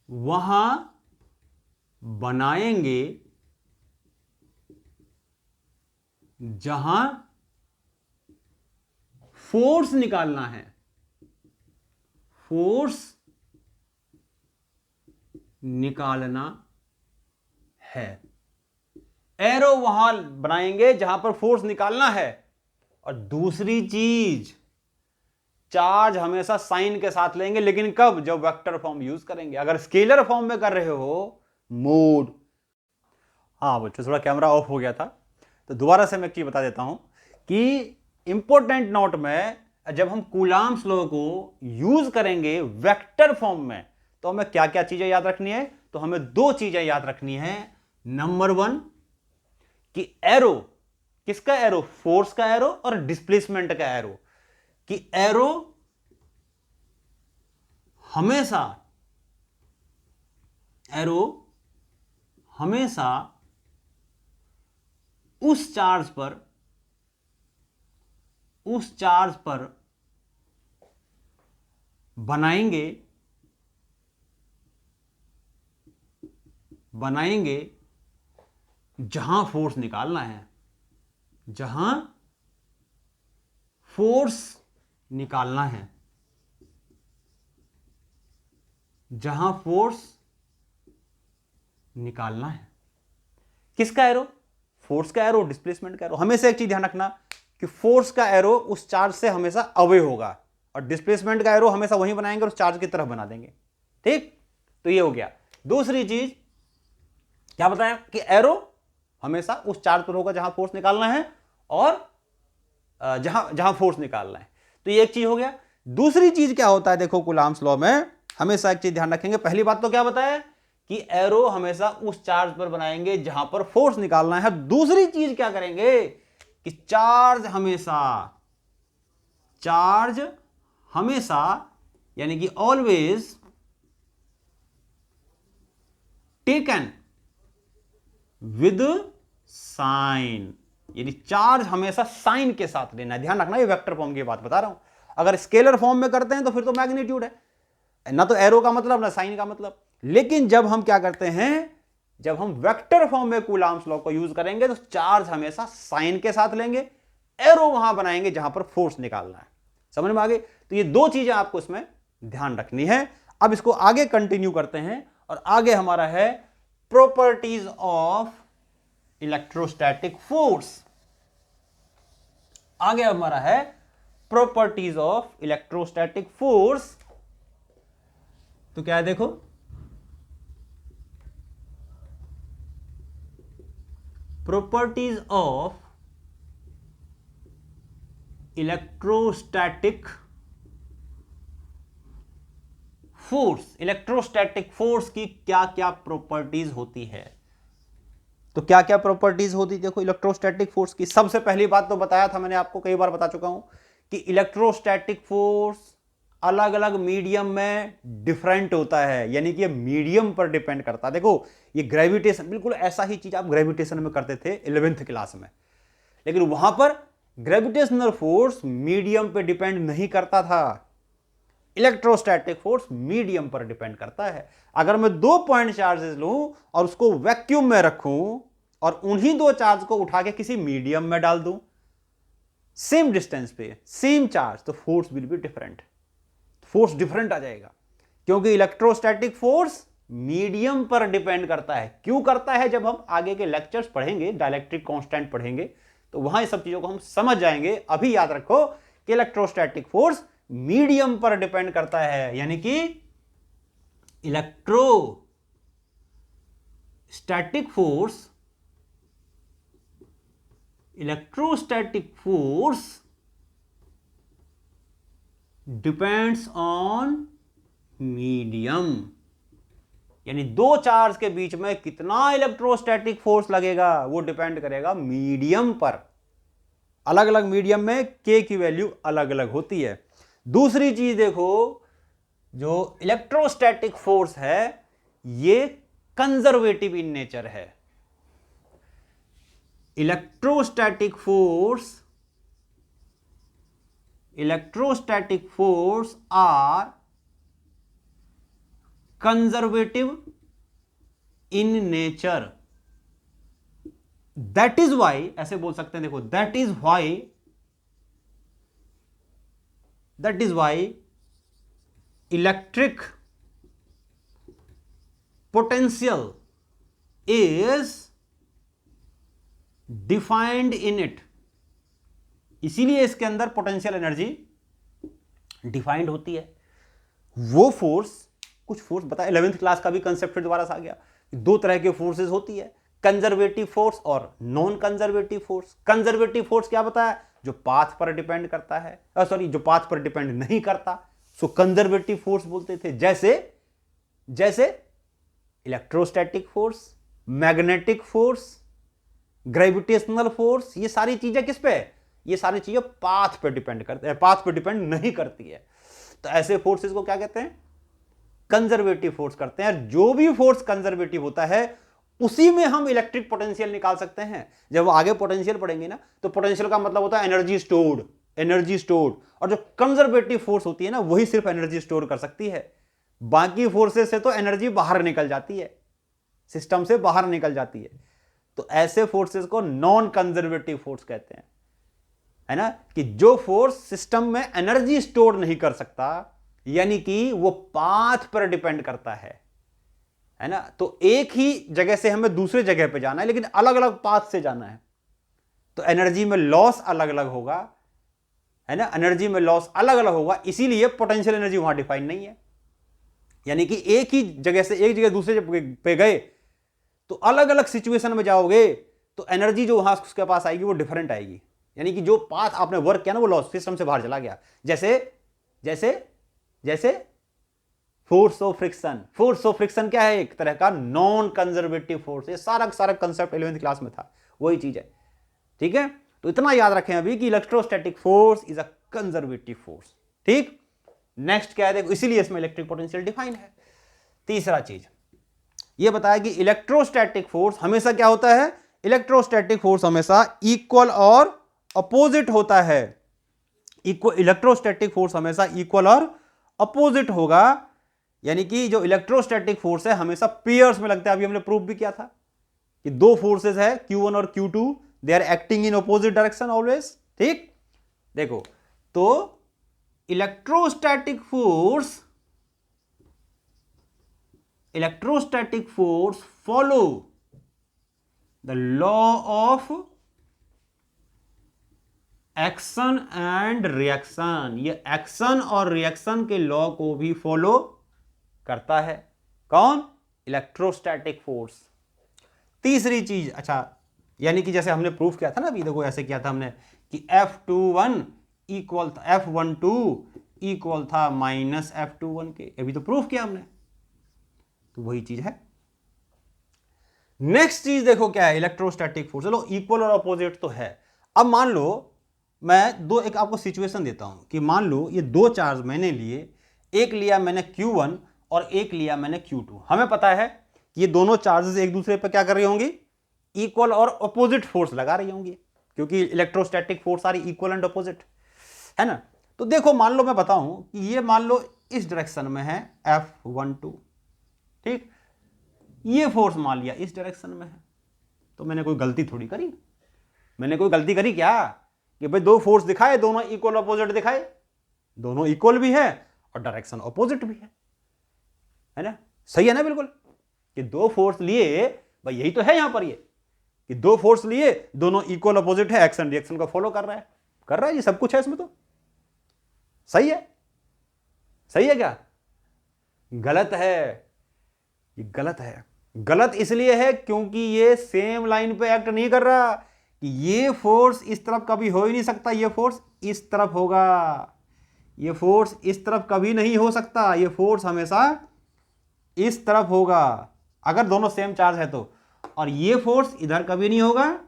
वहां बनाएंगे जहां फोर्स निकालना है, फोर्स निकालना है, एरो वहां बनाएंगे जहां पर फोर्स निकालना है। और दूसरी चीज, चार्ज हमेशा साइन के साथ लेंगे, लेकिन कब? जब वेक्टर फॉर्म यूज करेंगे। अगर स्केलर फॉर्म में कर रहे हो, मोड। हाँ बच्चों, थोड़ा कैमरा ऑफ हो गया था, तो दोबारा से मैं एक चीज बता देता हूं कि इंपॉर्टेंट नोट में जब हम कूलाम्स लॉ को यूज करेंगे वेक्टर फॉर्म में, तो हमें क्या क्या चीजें याद रखनी है? तो हमें दो चीजें याद रखनी है। नंबर वन, कि एरो, किसका एरो? फोर्स का एरो और डिस्प्लेसमेंट का एरो। कि एरो हमेशा, एरो हमेशा उस चार्ज पर बनाएंगे जहां फोर्स निकालना है, जहां फोर्स निकालना है, जहां फोर्स निकालना है। किसका एरो? फोर्स का एरो, डिस्प्लेसमेंट का एरो। हमेशा एक चीज ध्यान रखना कि फोर्स का एरो उस चार्ज से हमेशा अवे होगा, और डिस्प्लेसमेंट का एरो हमेशा वहीं बनाएंगे और उस चार्ज की तरफ बना देंगे। ठीक, तो ये हो गया। दूसरी चीज क्या बताया? कि एरो हमेशा उस चार्ज पर होगा जहां फोर्स निकालना है, और जहां फोर्स निकालना है। तो ये एक चीज हो गया। दूसरी चीज क्या होता है? देखो कूलाम्स लॉ में हमेशा एक चीज ध्यान रखेंगे। पहली बात तो क्या बताया? कि एरो हमेशा उस चार्ज पर बनाएंगे जहां पर फोर्स निकालना है। दूसरी चीज क्या करेंगे? कि चार्ज हमेशा यानी कि ऑलवेज टेकन विद साइन, यानी चार्ज हमेशा साइन के साथ लेना है। ध्यान रखना, ये वेक्टर फॉर्म की बात बता रहा हूं। अगर स्केलर फॉर्म में करते हैं तो फिर तो मैग्नीट्यूड है, ना तो एरो का मतलब ना साइन का मतलब। लेकिन जब हम क्या करते हैं, जब हम वेक्टर फॉर्म में कूलाम्स लॉ को यूज करेंगे तो चार्ज हमेशा साइन के साथ लेंगे, एरो वहां बनाएंगे जहां पर फोर्स निकालना है। समझ में आ गई? तो ये दो चीजें आपको इसमें ध्यान रखनी है। अब इसको आगे कंटिन्यू करते हैं, और आगे हमारा है प्रॉपर्टीज ऑफ इलेक्ट्रोस्टैटिक फोर्स। आगे हमारा है प्रॉपर्टीज ऑफ इलेक्ट्रोस्टैटिक फोर्स। तो क्या है? देखो, properties of electrostatic force. Electrostatic force की क्या क्या प्रॉपर्टीज होती है? तो क्या क्या प्रॉपर्टीज होती? देखो इलेक्ट्रोस्टैटिक फोर्स की सबसे पहली बात तो बताया था मैंने, आपको कई बार बता चुका हूं कि इलेक्ट्रोस्टैटिक फोर्स अलग अलग मीडियम में डिफरेंट होता है, यानी कि मीडियम पर डिपेंड करता है। देखो ये ग्रेविटेशन, बिल्कुल ऐसा ही चीज आप ग्रेविटेशन में करते थे 11th क्लास में, लेकिन वहां पर ग्रेविटेशनल फोर्स मीडियम पर डिपेंड नहीं करता था। इलेक्ट्रोस्टैटिक फोर्स मीडियम पर डिपेंड करता है। अगर मैं 2 पॉइंट चार्जेस लूं और उसको वैक्यूम में रखूं और उन्हीं 2 चार्ज को उठा के किसी मीडियम में डाल दूं सेम डिस्टेंस पे, सेम चार्ज, तो force will be different, force different आ जाएगा। क्योंकि इलेक्ट्रोस्टैटिक फोर्स मीडियम पर डिपेंड करता है। क्यों करता है? जब हम आगे के लेक्चर्स पढ़ेंगे, डाइलेक्ट्रिक कांस्टेंट पढ़ेंगे, तो वहां ये सब चीजों को हम समझ जाएंगे। अभी याद रखो कि इलेक्ट्रोस्टैटिक फोर्स मीडियम पर डिपेंड करता है, यानी कि electrostatic force depends on medium, यानी 2 चार्ज के बीच में कितना इलेक्ट्रोस्टैटिक फोर्स लगेगा वो डिपेंड करेगा मीडियम पर। अलग अलग मीडियम में के की वैल्यू अलग अलग होती है। दूसरी चीज देखो, जो इलेक्ट्रोस्टैटिक फोर्स है ये कंजर्वेटिव इन नेचर है। Electrostatic force are conservative in nature. That is why, ऐसे बोल सकते हैं, देखो that is why that is why electric potential is defined in it, इसीलिए इसके अंदर पोटेंशियल एनर्जी डिफाइंड होती है। वो फोर्स, कुछ फोर्स बता, 11th क्लास का भी कंसेप्ट दोबारा से आ गया। दो तरह के फोर्सेस होती है, कंजर्वेटिव फोर्स और non conservative force. Conservative force क्या बताया, जो पाथ पर डिपेंड करता है, सॉरी जो पाथ पर डिपेंड नहीं करता, सो कंजर्वेटिव फोर्स बोलते थे। जैसे electrostatic force, magnetic force, gravitational force, ये सारी चीजें किस पे है, ये सारी चीजें पाथ पे डिपेंड करते हैं, पाथ पे डिपेंड नहीं करती है। तो ऐसे फोर्सेस को क्या कहते हैं, कंजर्वेटिव फोर्स करते हैं। जो भी फोर्स कंजर्वेटिव होता है उसी में हम इलेक्ट्रिक पोटेंशियल निकाल सकते हैं। जब आगे पोटेंशियल पढ़ेंगे ना, तो पोटेंशियल का मतलब होता है एनर्जी स्टोर्ड, एनर्जी स्टोर्ड। और जो कंजर्वेटिव फोर्स होती है ना, वही सिर्फ एनर्जी स्टोर कर सकती है। बाकी फोर्सेस से तो एनर्जी बाहर निकल जाती है, सिस्टम से बाहर निकल जाती है। तो ऐसे फोर्सेस को नॉन कंजर्वेटिव फोर्स कहते हैं, है ना, कि जो फोर्स सिस्टम में एनर्जी स्टोर नहीं कर सकता, यानी कि वो पाथ पर डिपेंड करता है ना। तो एक ही जगह से हमें दूसरे जगह पे जाना है, लेकिन अलग अलग पाथ से जाना है, तो एनर्जी में लॉस अलग अलग होगा, है ना, एनर्जी में लॉस अलग अलग होगा। इसीलिए पोटेंशियल एनर्जी वहां डिफाइन नहीं है। यानी कि एक ही जगह से एक जगह दूसरे पे गए तो अलग अलग सिचुएशन में जाओगे, तो एनर्जी जो वहां उसके पास आएगी वो डिफरेंट आएगी। यानी कि जो पाथ आपने वर्क किया ना, वो लॉस सिस्टम से बाहर चला गया। जैसे force of friction. Force of friction क्या है, एक तरह का नॉन कंजर्वेटिव फोर्स। ये सारा कंसेप्ट 11th क्लास में था, वही चीज है। ठीक है, तो इतना याद रखें अभी कि electrostatic force is a conservative force. ठीक, नेक्स्ट क्या है देखो, इसीलिए इसमें इलेक्ट्रिक पोटेंशियल डिफाइन है। तीसरा चीज ये बताया कि इलेक्ट्रोस्टैटिक फोर्स हमेशा क्या होता है, इलेक्ट्रोस्टैटिक फोर्स हमेशा इक्वल और अपोजिट होता है। इलेक्ट्रोस्टैटिक फोर्स हमेशा इक्वल और अपोजिट होगा। यानी कि जो इलेक्ट्रोस्टैटिक फोर्स है हमेशा पेयर्स में लगता है। अभी हमने प्रूफ भी किया था कि दो फोर्सेस है Q1 और Q2, they are acting in opposite direction always. ठीक, देखो तो electrostatic force follow the law of action and reaction. ये एक्शन और रिएक्शन के लॉ को भी फॉलो करता है। कौन, इलेक्ट्रोस्टैटिक फोर्स। तीसरी चीज, अच्छा, यानी कि जैसे हमने प्रूफ किया था ना, अभी देखो ऐसे किया था हमने कि F21 इक्वल था F12 इक्वल था माइनस F21 के, अभी तो प्रूफ किया हमने, तो वही चीज है। नेक्स्ट चीज देखो क्या है, इलेक्ट्रोस्टैटिक फोर्स। चलो इक्वल और अपोजिट तो है। अब मान लो मैं एक आपको सिचुएशन देता हूं कि मान लो ये दो चार्ज मैंने लिए, एक लिया मैंने Q1 और एक लिया मैंने Q2। हमें पता है कि ये दोनों चार्जेस एक दूसरे पर क्या कर रही होंगी, इक्वल और अपोजिट फोर्स लगा रही होंगी, क्योंकि electrostatic force are equal and opposite, है ना। तो देखो मान लो मैं बताऊं कि ये मान लो इस डायरेक्शन में है F12, ठीक, ये फोर्स मान लिया इस डायरेक्शन में है, तो मैंने कोई गलती थोड़ी करी, मैंने कोई गलती करी क्या कि भाई दो फोर्स दिखाए, दोनों इक्वल अपोजिट दिखाए, दोनों इक्वल भी है और डायरेक्शन अपोजिट भी है ना। सही है ना, बिल्कुल, कि दो फोर्स लिए, भाई यही तो है यहां पर, ये कि दो फोर्स लिए, दोनों इक्वल अपोजिट है, एक्शन रिएक्शन को फॉलो कर रहा है, ये सब कुछ है इसमें। तो सही है, सही है क्या, गलत है, ये गलत है। गलत इसलिए है क्योंकि ये सेम लाइन पे एक्ट नहीं कर रहा, कि ये फोर्स इस तरफ कभी हो ही नहीं सकता, ये फोर्स इस तरफ होगा, ये फोर्स इस तरफ कभी नहीं हो सकता, ये फोर्स हमेशा इस तरफ होगा अगर दोनों सेम चार्ज है तो, और ये फोर्स इधर कभी नहीं होगा,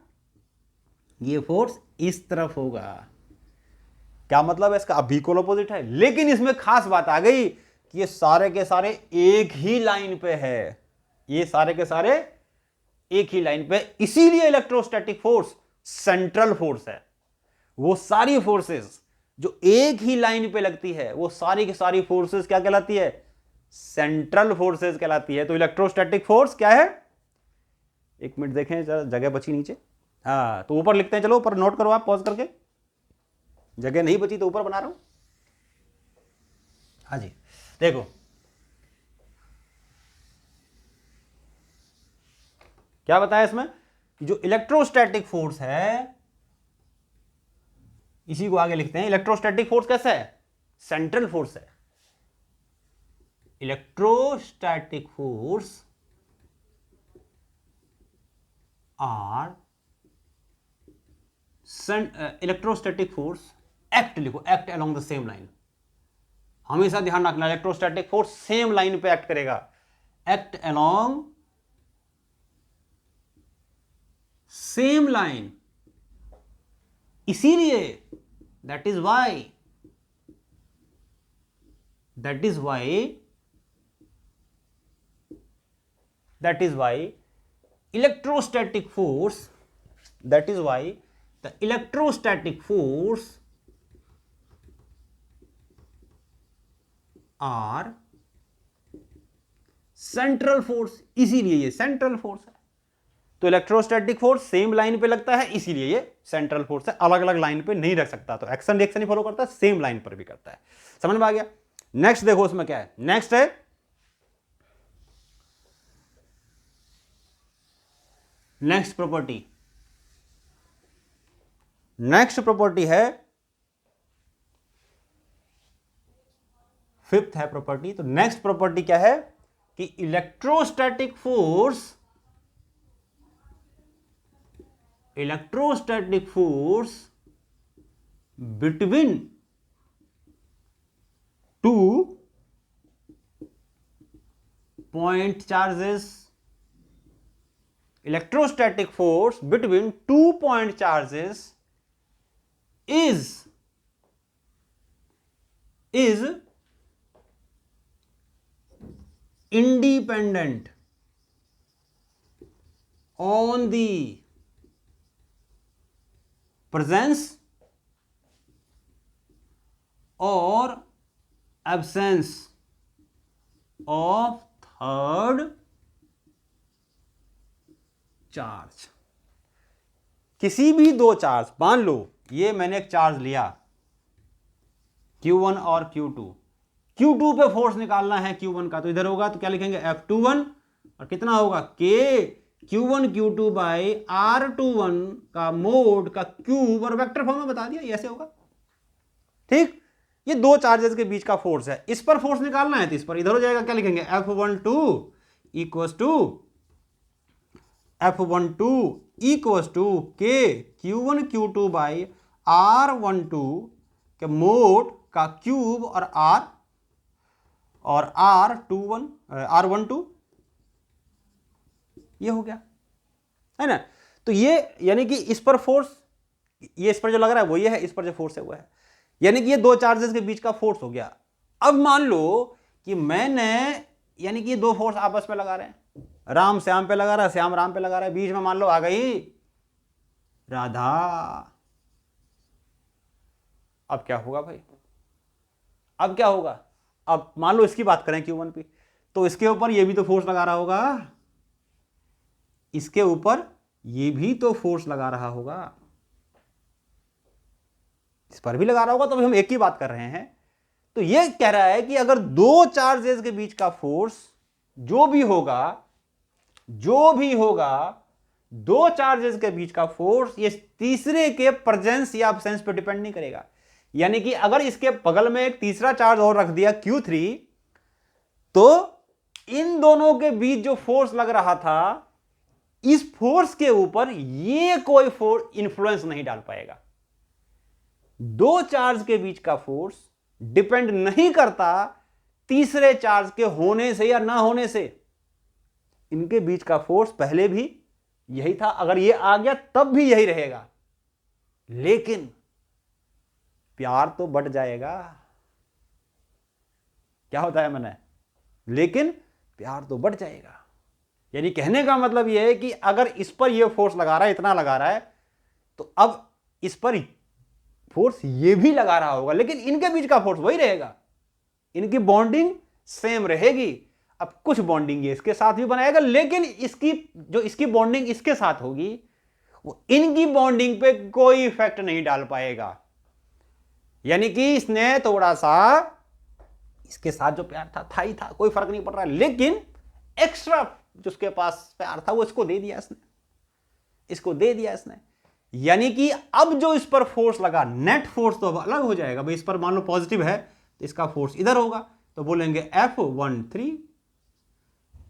ये फोर्स इस तरफ होगा। क्या मतलब है इसका, अब इक्वल अपोजिट है। लेकिन इसमें खास बात आ गई कि ये सारे के सारे एक ही लाइन पे है, ये सारे के सारे एक ही लाइन पे, इसीलिए इलेक्ट्रोस्टैटिक फोर्स सेंट्रल फोर्स है। वो सारी फोर्सेस जो एक ही लाइन पे लगती है, वो सारी की सारी फोर्सेस क्या कहलाती है, सेंट्रल फोर्सेस कहलाती है। तो इलेक्ट्रोस्टैटिक फोर्स क्या है, एक मिनट देखें, जगह बची नीचे, हाँ तो ऊपर लिखते हैं, चलो ऊपर नोट करो आप पॉज करके, जगह नहीं बची तो ऊपर बना रहा हूं। हाँ जी, देखो क्या बताया इसमें, जो इलेक्ट्रोस्टैटिक फोर्स है, इसी को आगे लिखते हैं। इलेक्ट्रोस्टैटिक फोर्स कैसा है, सेंट्रल फोर्स है। Electrostatic force are electrostatic force act, लिखो act along the same line. हमेशा ध्यान रखना, इलेक्ट्रोस्टैटिक फोर्स सेम लाइन पे एक्ट करेगा, एक्ट अलोंग सेम लाइन। इसीलिए that is why electrostatic force, that is why the electrostatic force are central force, इसीलिए ये central force है। तो इलेक्ट्रोस्टैटिक फोर्स सेम लाइन पे लगता है, इसीलिए ये सेंट्रल फोर्स है, अलग अलग लाइन पे नहीं रख सकता। तो एक्शन रिएक्शन ही फॉलो करता है, सेम लाइन पर भी करता है। समझ में आ गया। नेक्स्ट देखो उसमें क्या है, नेक्स्ट है नेक्स्ट प्रॉपर्टी है फिफ्थ है प्रॉपर्टी। तो नेक्स्ट प्रॉपर्टी क्या है कि electrostatic force between two point charges, electrostatic force between 2 point charges is independent on the presence or absence of third charge. किसी भी दो चार्ज, मान लो ये मैंने एक चार्ज लिया Q1 और Q2, Q2 पे फोर्स निकालना है Q1 का, तो इधर होगा तो क्या लिखेंगे F21, और कितना होगा K Q1 Q2 by R21 का मोड का क्यूब, और वेक्टर फॉर्म में बता दिया, ऐसे होगा। ठीक, ये दो चार्जेस के बीच का फोर्स है, इस पर फोर्स निकालना है तो इस पर इधर हो जाएगा, क्या लिखेंगे F12 equals to K Q1 Q2 by R12 के मोड का क्यूब और R12 ये हो गया, है ना। तो ये यानी कि इस पर फोर्स, ये इस पर जो लग रहा है वो ये है, इस पर जो फोर्स है वो है, यानी कि ये दो चार्जेस के बीच का फोर्स हो गया। अब मान लो कि मैंने, यानी कि ये दो फोर्स आपस में लगा रहे हैं, राम श्याम पे लगा रहा है, श्याम राम पे लगा रहा है, बीच में मान लो आ गई राधा। अब क्या होगा भाई, अब क्या होगा, अब मान लो इसकी बात करें Q1 पे, तो इसके ऊपर ये भी तो फोर्स लगा रहा होगा, इसके ऊपर ये भी तो फोर्स लगा रहा होगा, इस पर भी लगा रहा होगा, तो हम एक ही बात कर रहे हैं। तो ये कह रहा है कि अगर दो चार्जेस के बीच का फोर्स जो भी होगा, दो चार्जेस के बीच का फोर्स ये तीसरे के प्रेजेंस या एब्सेंस पे डिपेंड नहीं करेगा। यानी कि अगर इसके बगल में एक तीसरा चार्ज और रख दिया Q3, तो इन दोनों के बीच जो फोर्स लग रहा था, इस फोर्स के ऊपर ये कोई फोर्स इंफ्लुएंस नहीं डाल पाएगा। दो चार्ज के बीच का फोर्स डिपेंड नहीं करता तीसरे चार्ज के होने से या ना होने से, इनके बीच का फोर्स पहले भी यही था, अगर ये आ गया तब भी यही रहेगा, लेकिन प्यार तो बढ़ जाएगा। क्या होता है मैंने, लेकिन प्यार तो बढ़ जाएगा। यानी कहने का मतलब यह है कि अगर इस पर यह फोर्स लगा रहा है, इतना लगा रहा है, तो अब इस पर फोर्स ये भी लगा रहा होगा, लेकिन इनके बीच का फोर्स वही रहेगा, इनकी बॉन्डिंग सेम रहेगी। अब कुछ बॉन्डिंग ये इसके साथ भी बनाएगा, लेकिन इसकी बॉन्डिंग इसके साथ होगी, वो इनकी बॉन्डिंग पे कोई इफेक्ट नहीं डाल पाएगा। यानी कि इसने थोड़ा सा इसके साथ जो प्यार था ही था, कोई फर्क नहीं पड़ रहा, लेकिन एक्स्ट्रा जो उसके पास प्यार था वो इसको दे दिया इसने, इसको दे दिया इसने। यानी कि अब जो इस पर फोर्स लगा, नेट फोर्स तो अलग हो जाएगा भाई। इस पर मान लो पॉजिटिव है तो इसका फोर्स इधर होगा, तो बोलेंगे F13,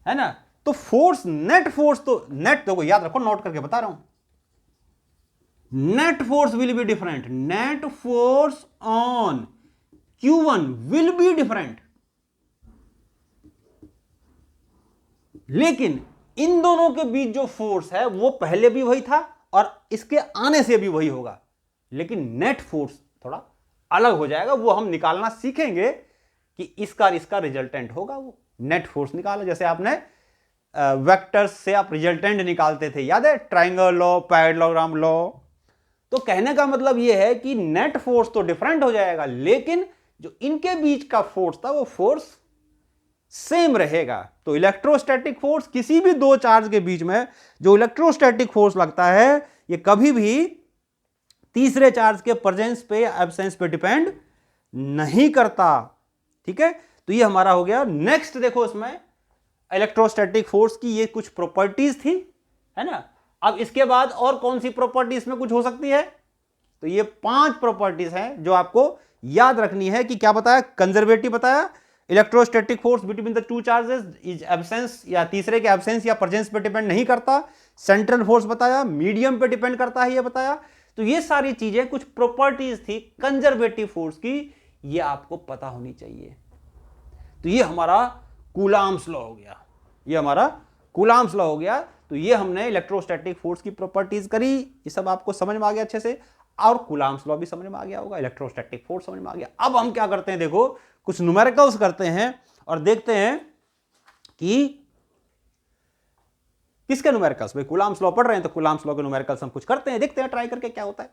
है ना। तो फोर्स, नेट फोर्स, तो नेट देखो याद रखो, नोट करके बता रहा हूं, net force will be different, net force on Q1 will be different. लेकिन इन दोनों के बीच जो फोर्स है वो पहले भी वही था और इसके आने से भी वही होगा, लेकिन नेट फोर्स थोड़ा अलग हो जाएगा। वो हम निकालना सीखेंगे कि इसका रिजल्टेंट होगा, वो नेट फोर्स निकाला। जैसे आपने वेक्टर्स से आप रिजल्टेंट निकालते थे, याद है, ट्राइंगल लॉ, पैरेललोग्राम लॉ। तो कहने का मतलब यह है कि नेट फोर्स तो डिफरेंट हो जाएगा, लेकिन जो इनके बीच का फोर्स था वो फोर्स सेम रहेगा। तो इलेक्ट्रोस्टैटिक फोर्स, किसी भी दो चार्ज के बीच में जो इलेक्ट्रोस्टैटिक फोर्स लगता है, ये कभी भी तीसरे चार्ज के प्रेजेंस पे या एब्सेंस पे डिपेंड नहीं करता। ठीक है, तो ये हमारा हो गया। नेक्स्ट देखो, इसमें इलेक्ट्रोस्टैटिक फोर्स की ये कुछ प्रॉपर्टीज थी, है ना। अब इसके बाद और कौन सी प्रॉपर्टी इसमें कुछ हो सकती है, तो ये 5 प्रॉपर्टीज हैं जो आपको याद रखनी है। कि क्या बताया, कंजर्वेटिव बताया, electrostatic force between the two charges is absence या तीसरे के एब्सेंस या प्रेजेंस पे डिपेंड नहीं करता। सेंट्रल फोर्स बताया, मीडियम पे डिपेंड करता है ये बताया। तो ये सारी चीजें कुछ प्रॉपर्टीज थी कंजर्वेटिव फोर्स की, ये आपको पता होनी चाहिए। तो ये हमारा कूलाम्स लॉ हो गया, ये हमारा कूलाम्स लॉ हो गया। तो ये हमने इलेक्ट्रोस्टैटिक फोर्स की प्रॉपर्टीज करी, ये सब आपको समझ में आ गया अच्छे से, और कूलाम्स लॉ भी समझ में आ गया होगा, इलेक्ट्रोस्टैटिक फोर्स समझ में आ गया। अब हम क्या करते हैं, देखो कुछ न्यूमेरिकल्स करते हैं और देखते हैं कि किसके न्यूमेरिकल्स। भाई कूलाम्स लॉ पढ़ रहे हैं तो कूलाम्स लॉ के न्यूमेरिकल्स हम कुछ करते हैं, देखते हैं ट्राई करके क्या होता है।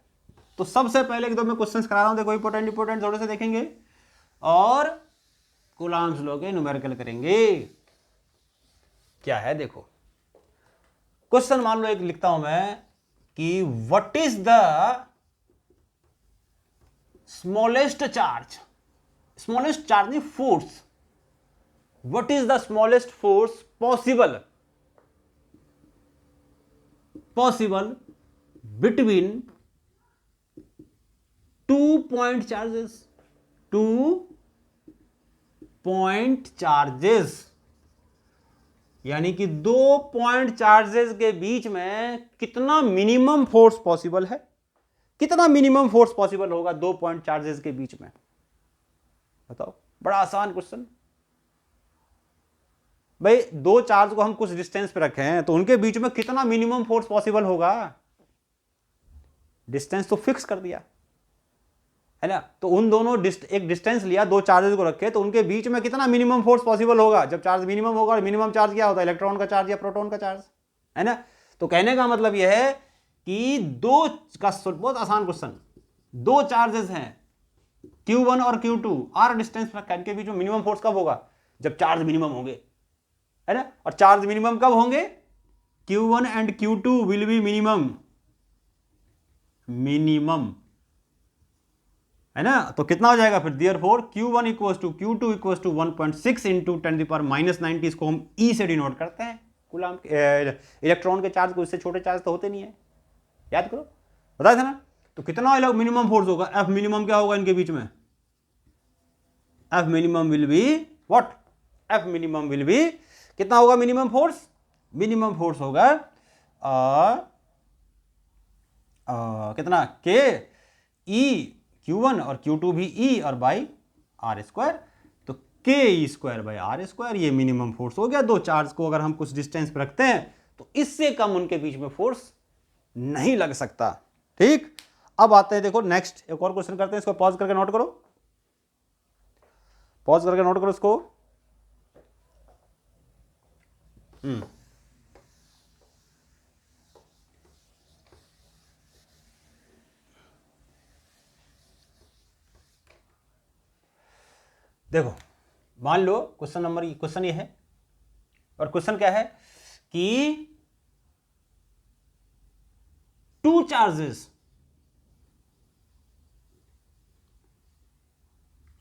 तो सबसे पहले एक दो मैं क्वेश्चंस करा रहा हूं, देखो इंपॉर्टेंट थोड़े से देखेंगे और कूलाम्स लॉ के न्यूमेरिकल करेंगे। क्या है देखो, क्वेश्चन मान लो एक लिखता हूं मैं कि what is the smallest charge, smallest charge नहीं force, what is the smallest force possible between 2 point charges, 2 point charges, यानी कि 2 पॉइंट चार्जेस के बीच में कितना मिनिमम फोर्स पॉसिबल है, कितना मिनिमम फोर्स पॉसिबल होगा 2 पॉइंट चार्जेस के बीच में, बताओ। बड़ा आसान क्वेश्चन। भाई दो चार्ज को हम कुछ डिस्टेंस पे रखे हैं तो उनके बीच में कितना मिनिमम फोर्स पॉसिबल होगा, डिस्टेंस तो फिक्स कर दिया है ना। तो उन दोनों एक डिस्टेंस लिया, दो चार्जेस को रखे, तो उनके बीच में कितना मिनिमम फोर्स पॉसिबल होगा। जब चार्ज मिनिमम होगा, मिनिमम चार्ज क्या होता है, इलेक्ट्रॉन का चार्ज या प्रोटॉन का चार्ज, है ना। तो कहने का मतलब यह है कि दो का, बहुत आसान क्वेश्चन, दो चार्जेस हैं Q1 और Q2, आर डिस्टेंस रखा है, इनके बीच में मिनिमम फोर्स कब होगा, जब चार्ज मिनिमम होंगे, है ना। और चार्ज मिनिमम कब होंगे, Q1 and Q2 will be minimum, है ना। तो कितना हो जाएगा फिर, therefore Q1 equals to Q2 equals to 1.6 into 10⁻90, इसको हम E से डिनोट करते हैं। कूलम इलेक्ट्रॉन के चार्ज को, इससे छोटे चार्ज तो होते नहीं है, याद करो, बताया था ना। तो कितना मिनिमम फोर्स होगा, F मिनिमम क्या होगा इनके बीच में, F minimum will be what, F minimum will be कितना होगा मिनिमम फोर्स, मिनिमम फोर्स होगा कितना K E Q1 और Q2 भी E और बाई R स्क्वायर, तो K E square by R square, ये मिनिमम फोर्स हो गया। दो चार्ज को अगर हम कुछ डिस्टेंस पर रखते हैं तो इससे कम उनके बीच में फोर्स नहीं लग सकता। ठीक, अब आते हैं देखो नेक्स्ट, एक और क्वेश्चन करते हैं, इसको पॉज करके नोट करो, पॉज करके नोट करो इसको। देखो मान लो क्वेश्चन ये है, और क्वेश्चन क्या है कि two charges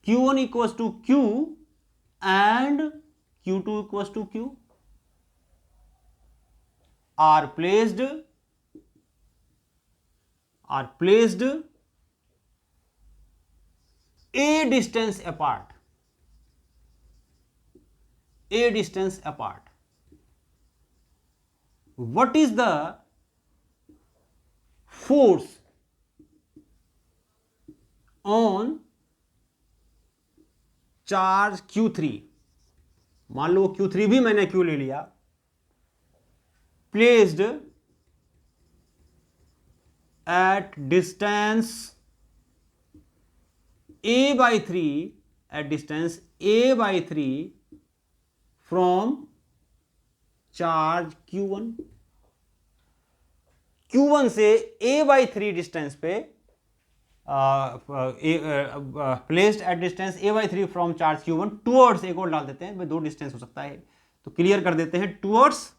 Q1 equals to Q and Q2 equals to Q are placed a distance apart. What is the force on charge Q3? मान लो Q3 भी मैंने Q ले लिया, placed at distance a/3 from charge Q1 से a/3 distance पे placed at distance a/3 from charge Q1 towards, एक और डाल देते हैं, दो डिस्टेंस हो सकता है तो क्लियर कर देते हैं, टुवर्ड्स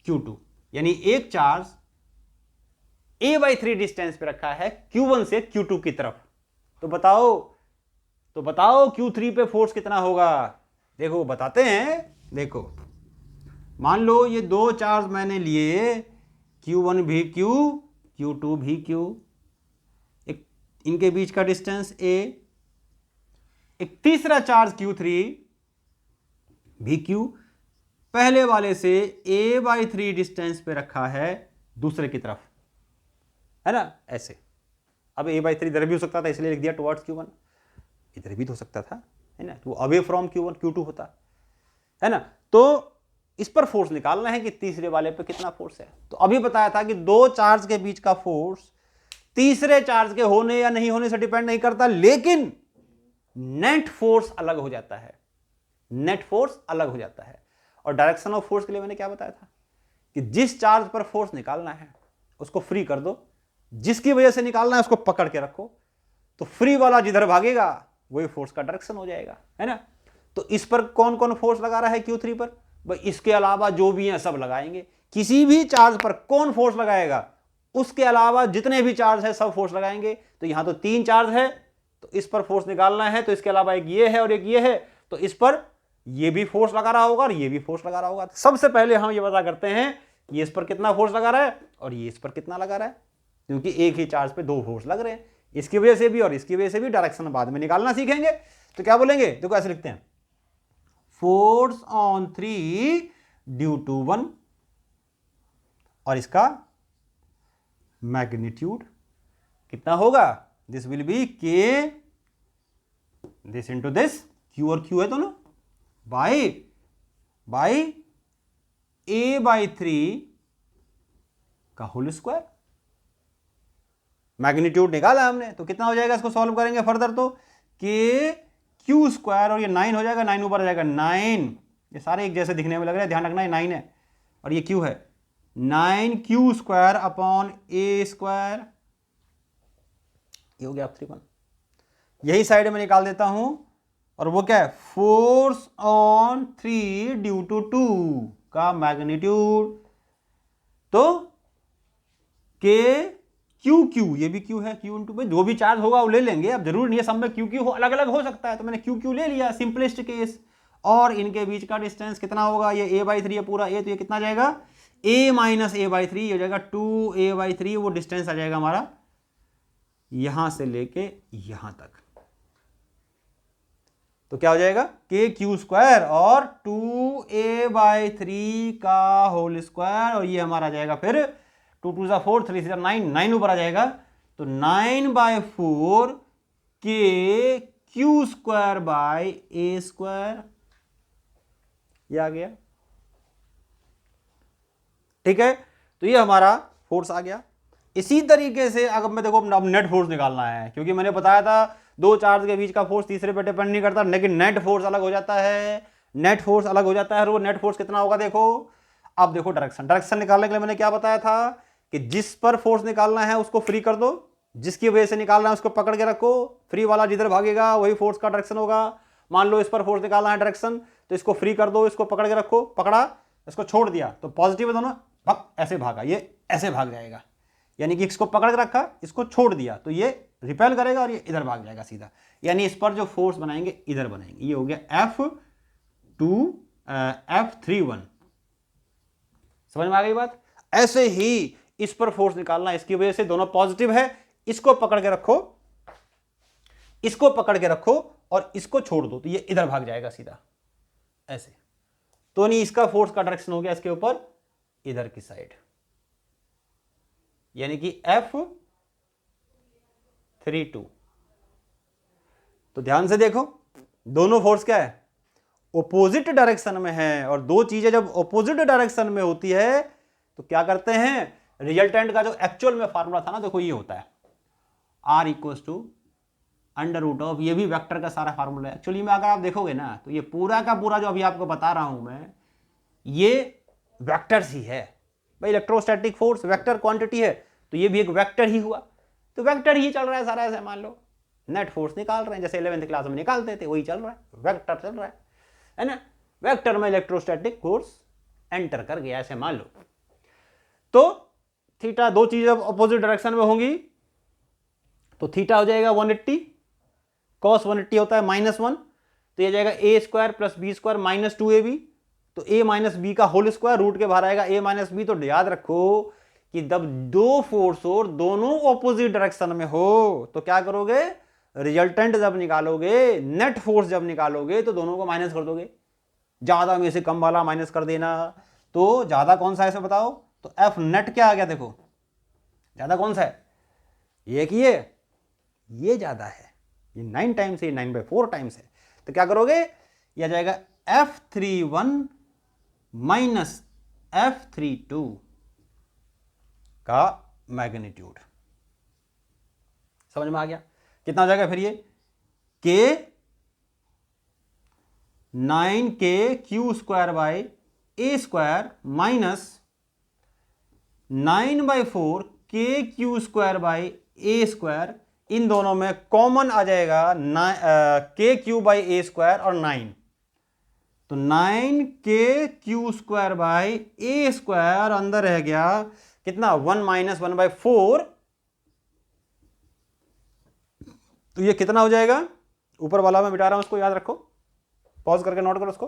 Q2, यानी एक चार्ज a/3 डिस्टेंस पे रखा है Q1 से Q2 की तरफ। तो बताओ Q3 पे फोर्स कितना होगा? देखो बताते हैं। देखो मान लो ये दो चार्ज मैंने लिए, Q1 भी Q, Q2 भी Q, एक इनके बीच का डिस्टेंस a, एक तीसरा चार्ज Q3 भी Q, पहले वाले से a/3 डिस्टेंस पे रखा है दूसरे की तरफ, है ना, ऐसे। अब a/3 इधर भी हो सकता था, इसलिए लिख दिया टुवर्ड्स Q1, इधर भी तो हो सकता था, है ना, तो अवे फ्रॉम Q1 Q2 होता, है ना। तो इस पर फोर्स निकालना है कि तीसरे वाले पे कितना फोर्स है। तो अभी बताया था कि दो चार्ज के बीच का फोर्स तीसरे चार्ज के होने या नहीं होने से डिपेंड नहीं करता, लेकिन नेट फोर्स अलग हो जाता है, और डायरेक्शन ऑफ फोर्स के लिए मैंने क्या बताया था कि जिस चार्ज पर फोर्स निकालना है उसको फ्री कर दो, जिसकी वजह से निकालना है उसको पकड़ के रखो, तो फ्री वाला जिधर भागेगा वही फोर्स का डायरेक्शन हो जाएगा, है ना। तो इस पर कौन कौन फोर्स लगा रहा है Q3 पर? भाई इसके अलावा जो भी हैं सब लगाएंगे। किसी भी चार्ज पर कौन फोर्स लगाएगा, उसके अलावा जितने भी चार्ज है सब फोर्स लगाएंगे। तो यहां तो 3 चार्ज है, तो इस पर फोर्स निकालना है, तो इसके अलावा एक ये है और एक ये है, तो इस पर ये भी फोर्स लगा रहा होगा और ये भी फोर्स लगा रहा होगा। तो सबसे पहले हम ये पता करते हैं कि इस पर कितना फोर्स लगा रहा है और ये इस पर कितना लगा रहा है, क्योंकि एक ही चार्ज पे दो फोर्स लग रहे हैं, इसकी वजह से भी और इसकी वजह से भी। डायरेक्शन बाद में निकालना सीखेंगे। तो क्या बोलेंगे, देखो ऐसे लिखते हैं, फोर्स ऑन 3 ड्यू टू 1, और इसका मैग्नीट्यूड कितना होगा, this will B K this into this, Q और Q है दोनों, बाई a/3 का होल स्क्वायर। मैग्नीट्यूड निकाला हमने, तो कितना हो जाएगा, इसको सॉल्व करेंगे फर्दर तो Q स्क्वायर, और ये 9 हो जाएगा, 9 ऊपर आ जाएगा 9, ये सारे एक जैसे दिखने में लग रहे हैं, ध्यान रखना है 9 है और ये Q है, 9Q square upon a square, ये हो गया 3 1। यही साइड में निकाल देता हूं, और वो क्या है, फोर्स ऑन 3 ड्यू टू 2 का मैग्नीट्यूड, तो Q, ये भी Q है, Q इंटू, भाई जो भी चार्ज होगा वो ले लेंगे, अब जरूर नहीं है सब में Q हो, अलग अलग हो सकता है, तो मैंने Q ले लिया, सिंपलेस्ट केस। और इनके बीच का डिस्टेंस कितना होगा, ये a/3 है पूरा a, तो ये कितना जाएगा, a माइनस a/3 हो जाएगा 2a/3, वो डिस्टेंस आ जाएगा हमारा यहां से लेके यहां तक। तो क्या हो जाएगा, Q स्क्वायर और 2a/3 का होल स्क्वायर, और ये हमारा जाएगा फिर 2 2 4 3 6 9, 9 ऊपर आ जाएगा, तो 9/4 Q square by a square, ये आ गया, ठीक है। तो ये हमारा फोर्स आ गया। इसी तरीके से अगर मैं देखो अब नेट फोर्स निकालना है, क्योंकि मैंने बताया था दो चार्ज के बीच का फोर्स तीसरे पे डिपेंड नहीं करता, लेकिन नेट फोर्स अलग हो जाता है, और वो नेट फोर्स कितना होगा, देखो अब देखो डायरेक्शन निकालने के लिए मैंने क्या बताया था कि जिस पर फोर्स निकालना है उसको फ्री कर दो, जिसकी वजह से निकालना है उसको पकड़ के रखो, फ्री वाला जिधर भागेगा वही फोर्स का डायरेक्शन होगा। मान लो इस पर फोर्स निकालना है डायरेक्शन, तो इसको फ्री कर दो, इसको पकड़ के रखो, पकड़ा, इसको छोड़ दिया, तो पॉजिटिव है दोनों, ऐसे भागा, ये ऐसे भाग जाएगा, यानी कि इसको पकड़ के रखा, इसको छोड़ दिया तो ये रिपेल करेगा और ये इधर भाग जाएगा सीधा, यानी इस पर जो फोर्स बनाएंगे इधर बनाएंगे। ये हो गया F31। समझ में आ गई बात? ऐसे ही इस पर फोर्स निकालना, इसकी वजह से दोनों पॉजिटिव है, इसको पकड़ के रखो, इसको पकड़ के रखो और इसको छोड़ दो तो ये इधर भाग जाएगा सीधा ऐसे। तो नहीं, इसका फोर्स का डायरेक्शन हो गया इसके ऊपर इधर की साइड, यानी कि F32। तो ध्यान से देखो, दोनों फोर्स क्या है, ऑपोजिट डायरेक्शन में है, और दो चीजें जब ऑपोजिट डायरेक्शन में होती है तो क्या करते हैं, रिजल्टेंट का जो एक्चुअल में फार्मूला था ना, देखो ये होता है R equals to under root of, ये भी वेक्टर का सारा फार्मूला है। एक्चुअली में अगर आप देखोगे ना तो ये पूरा का पूरा जो अभी आपको बता रहा हूं मैं, ये वेक्टर्स ही है भाई। इलेक्ट्रोस्टैटिक फोर्स वेक्टर क्वांटिटी है, तो ये भी एक वेक्टर ही हुआ। तो वेक्टर ही चल रहा है सारा, ऐसे मान लो नेट फोर्स निकाल रहे हैं जैसे 11th क्लास में निकालते थे, वही चल रहा है, वेक्टर चल रहा है ना। वेक्टर में इलेक्ट्रोस्टैटिक फोर्स एंटर कर गया, ऐसे मान लो। तो थीटा, दो चीजें अपोजिट डायरेक्शन में होंगी तो थीटा हो जाएगा 180, cos 180 होता है -1, तो ये जाएगा a square plus B square minus 2ab, तो a माइनस बी का होल स्क्वायर, रूट के बाहर आएगा a माइनस बी। तो याद रखो कि जब दो फोर्स और दोनों ऑपोजिट डायरेक्शन में हो तो क्या करोगे, रिजल्टेंट जब निकालोगे, नेट फोर्स जब निकालोगे तो दोनों को माइनस कर दोगे, ज्यादा में से कम वाला माइनस कर देना। तो ज्यादा कौन सा है इसे बताओ, तो एफ नेट क्या आ गया, देखो ज्यादा कौन सा है, ये कि ये ज्यादा है, ये 9 टाइम्स है, 9/4 टाइम्स है। तो क्या करोगे, यह जाएगा F31 माइनस F32 का मैग्नीट्यूड। समझ में आ गया? कितना हो जाएगा फिर ये, K 9K square by a square minus 9/4 KQ square by a square, इन दोनों में कॉमन आ जाएगा KQ बाई ए स्क्वायर और 9, तो 9KQ square by A square, अंदर रह गया कितना 1 माइनस 1/4, तो ये कितना हो जाएगा, ऊपर वाला मैं मिटा रहा हूं उसको, याद रखो, पॉज करके नोट करो उसको।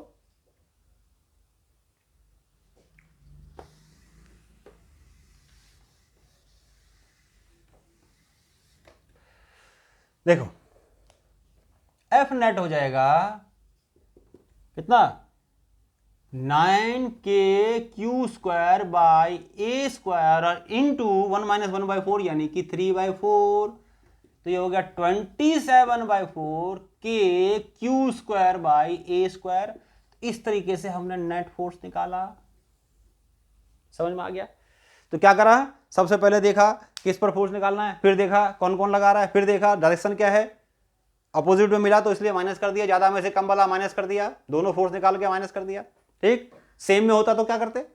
देखो एफ नेट हो जाएगा कितना, 9KQ square by A square और इंटू 1 माइनस 1/4 यानी कि 3/4, तो ये हो गया 27/4 KQ square by A square. इस तरीके से हमने नेट फोर्स निकाला। समझ में आ गया? तो क्या करा, सबसे पहले देखा किस पर फोर्स निकालना है, फिर देखा कौन कौन लगा रहा है, फिर देखा डायरेक्शन क्या है, अपोजिट में मिला तो इसलिए माइनस कर दिया, ज्यादा में से कम वाला माइनस कर दिया, दोनों फोर्स निकाल के माइनस कर दिया। ठीक, सेम में होता तो क्या करते,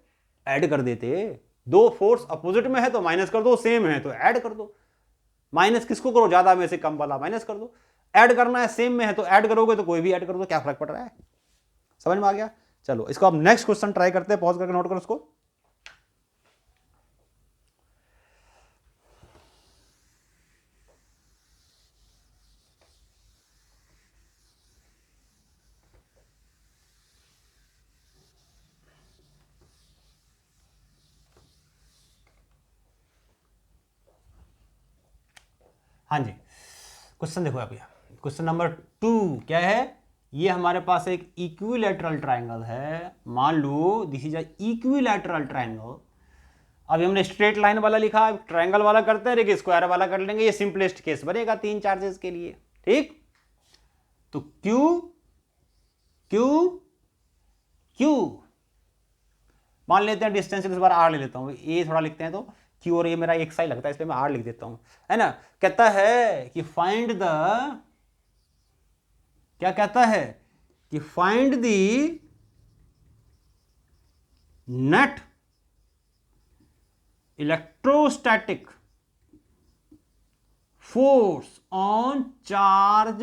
ऐड कर देते। दो फोर्स अपोजिट में है तो माइनस कर दो, सेम है तो ऐड कर दो। माइनस किसको करो, ज्यादा में से कम वाला माइनस कर दो। ऐड करना है, सेम में है तो ऐड करोगे, तो कोई भी ऐड कर दो, क्या फर्क पड़ रहा है। समझ में आ गया? चलो इसको अब नेक्स्ट क्वेश्चन ट्राई करते हैं, पॉज करके नोट करो उसको। हाँ जी, क्वेश्चन देखो अभी, क्वेश्चन नंबर 2 क्या है, ये हमारे पास एक इक्विलैटरल ट्रायंगल है। मान लो this is a equilateral triangle. अभी हमने स्ट्रेट लाइन वाला लिखा, ट्रायंगल वाला करते हैं, एक स्क्वायर वाला कर लेंगे, ये सिंपलेस्ट केस बनेगा 3 चार्जेस के लिए। ठीक, तो Q Q Q मान लेते हैं डिस्टेंस, इस बार R ले लेता हूं, ए थोड़ा लिखते हैं तो Q और ये मेरा एक सा ही लगता है इसलिए मैं R लिख देता हूं, है ना। कहता है कि फाइंड द, क्या कहता है कि find the net electrostatic force on charge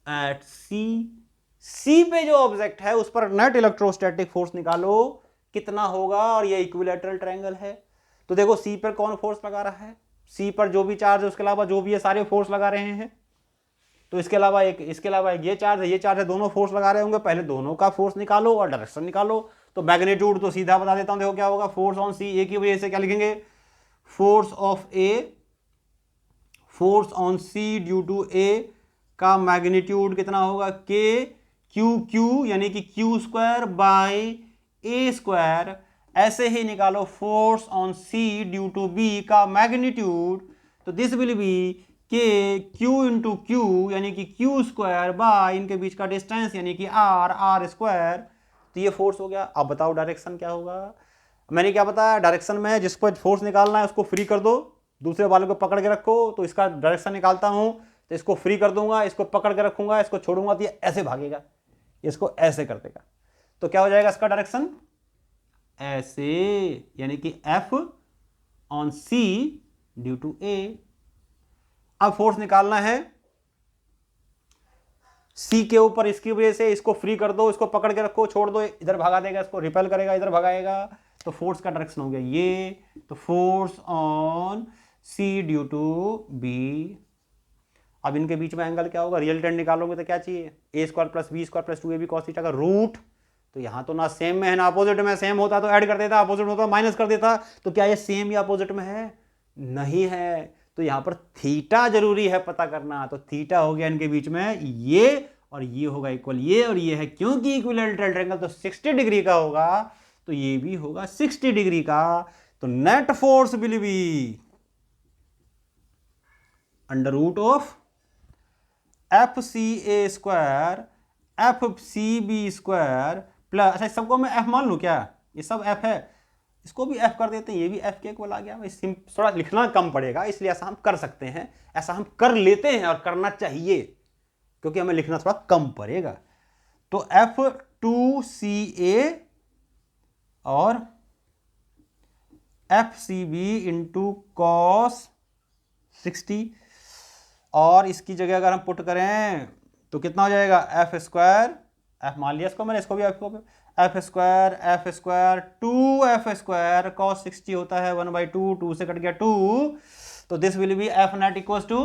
at C पे जो ऑब्जेक्ट है उस पर नेट इलेक्ट्रोस्टैटिक फोर्स निकालो कितना होगा। और ये इक्विलैटरल ट्रायंगल है, तो देखो सी पर कौन फोर्स लगा रहा है, सी पर जो भी चार्ज है उसके अलावा जो भी है सारे फोर्स लगा रहे हैं। तो इसके अलावा एक ये चार्ज है, दोनों फोर्स लगा रहे होंगे। पहले दोनों का फोर्स निकालो और डायरेक्शन निकालो। तो मैग्नीट्यूड तो सीधा बता देता हूं, देखो क्या होगा, फोर्स ऑन सी, ए की वजह से क्या लिखेंगे, force of A, force on C due to A का मैग्नीट्यूड कितना होगा, के क्यू क्यू यानी कि Q square by A square. ऐसे ही निकालो force on C due to B का मैग्नीट्यूड, तो this will be K Q into Q यानी कि क्यू स्क्वायर बाय इनके बीच का डिस्टेंस यानी कि आर स्क्वायर। तो ये फोर्स हो गया। अब बताओ डायरेक्शन क्या होगा। मैंने क्या बताया, डायरेक्शन में जिस पर फोर्स निकालना है उसको फ्री कर दो, दूसरे वाले को पकड़ के रखो। तो इसका डायरेक्शन निकालता हूं तो इसको फ्री कर दूंगा, इसको पकड़ के रखूंगा, इसको छोड़ूंगा तो ये ऐसे भागेगा, इसको ऐसे कर देगा। तो क्या हो जाएगा इसका डायरेक्शन, ऐसे, यानी कि F on C due to A। अब फोर्स निकालना है C के ऊपर, इसकी वजह से इसको फ्री कर दो, इसको पकड़ के रखो, छोड़ दो, इधर भगा देगा, इसको रिपेल करेगा, इधर भगाएगा। तो फोर्स का डायरेक्शन हो गया ये। तो force on C due to B। अब इनके बीच में एंगल क्या होगा, रिजल्टेंट निकालोगे तो क्या चाहिए, A square plus B square plus 2ab cos theta का रूट। तो यहां तो ना सेम में है ना अपोजिट में, सेम होता तो ऐड कर देता, अपोजिट होता माइनस कर देता। तो क्या ये सेम या अपोजिट में है, नहीं है। तो यहां पर थीटा जरूरी है पता करना। तो थीटा हो गया इनके बीच में ये, और ये होगा इक्वल ये और ये है, क्योंकि इक्विवेलेंट ट्रायंगल तो 60 डिग्री का होगा, तो ये भी होगा 60 डिग्री का। तो net force will be under root of F C A square F C B square plus, अच्छा सबको मैं एफ मान लूं क्या, ये सब एफ है, इसको भी एफ कर देते हैं, ये भी एफ के इक्वल आ गया। थोड़ा लिखना कम पड़ेगा इसलिए ऐसा हम कर सकते हैं, ऐसा हम कर लेते हैं और करना चाहिए क्योंकि हमें लिखना थोड़ा कम पड़ेगा। तो एफ टू सी ए और F C B into cos 60, और इसकी जगह अगर हम पुट करें तो कितना हो जाएगा, एफ स्क्वायर, एफ मान लिया इसको मैंने, इसको भी F square two F square cos 60 होता है 1/2, 2 से कट गया 2। तो this will be F net equals to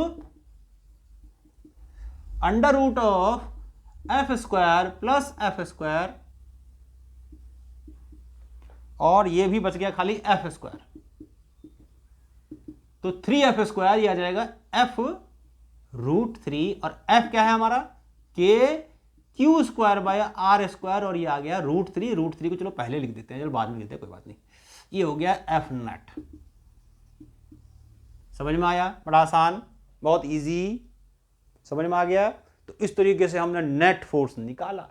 under root of F square plus F square, और ये भी बच गया खाली एफ स्क्वायर। तो 3f स्क्वायर ये आ जाएगा एफ रूट 3, और f क्या है हमारा, K Q square by R square, और ये आ गया रूट 3 को चलो पहले लिख देते हैं, चलो बाद में लिखते हैं, कोई बात नहीं। ये हो गया एफ नेट। समझ में आया, बड़ा आसान, बहुत इजी, समझ में आ गया। तो इस तरीके से हमने नेट फोर्स निकाला।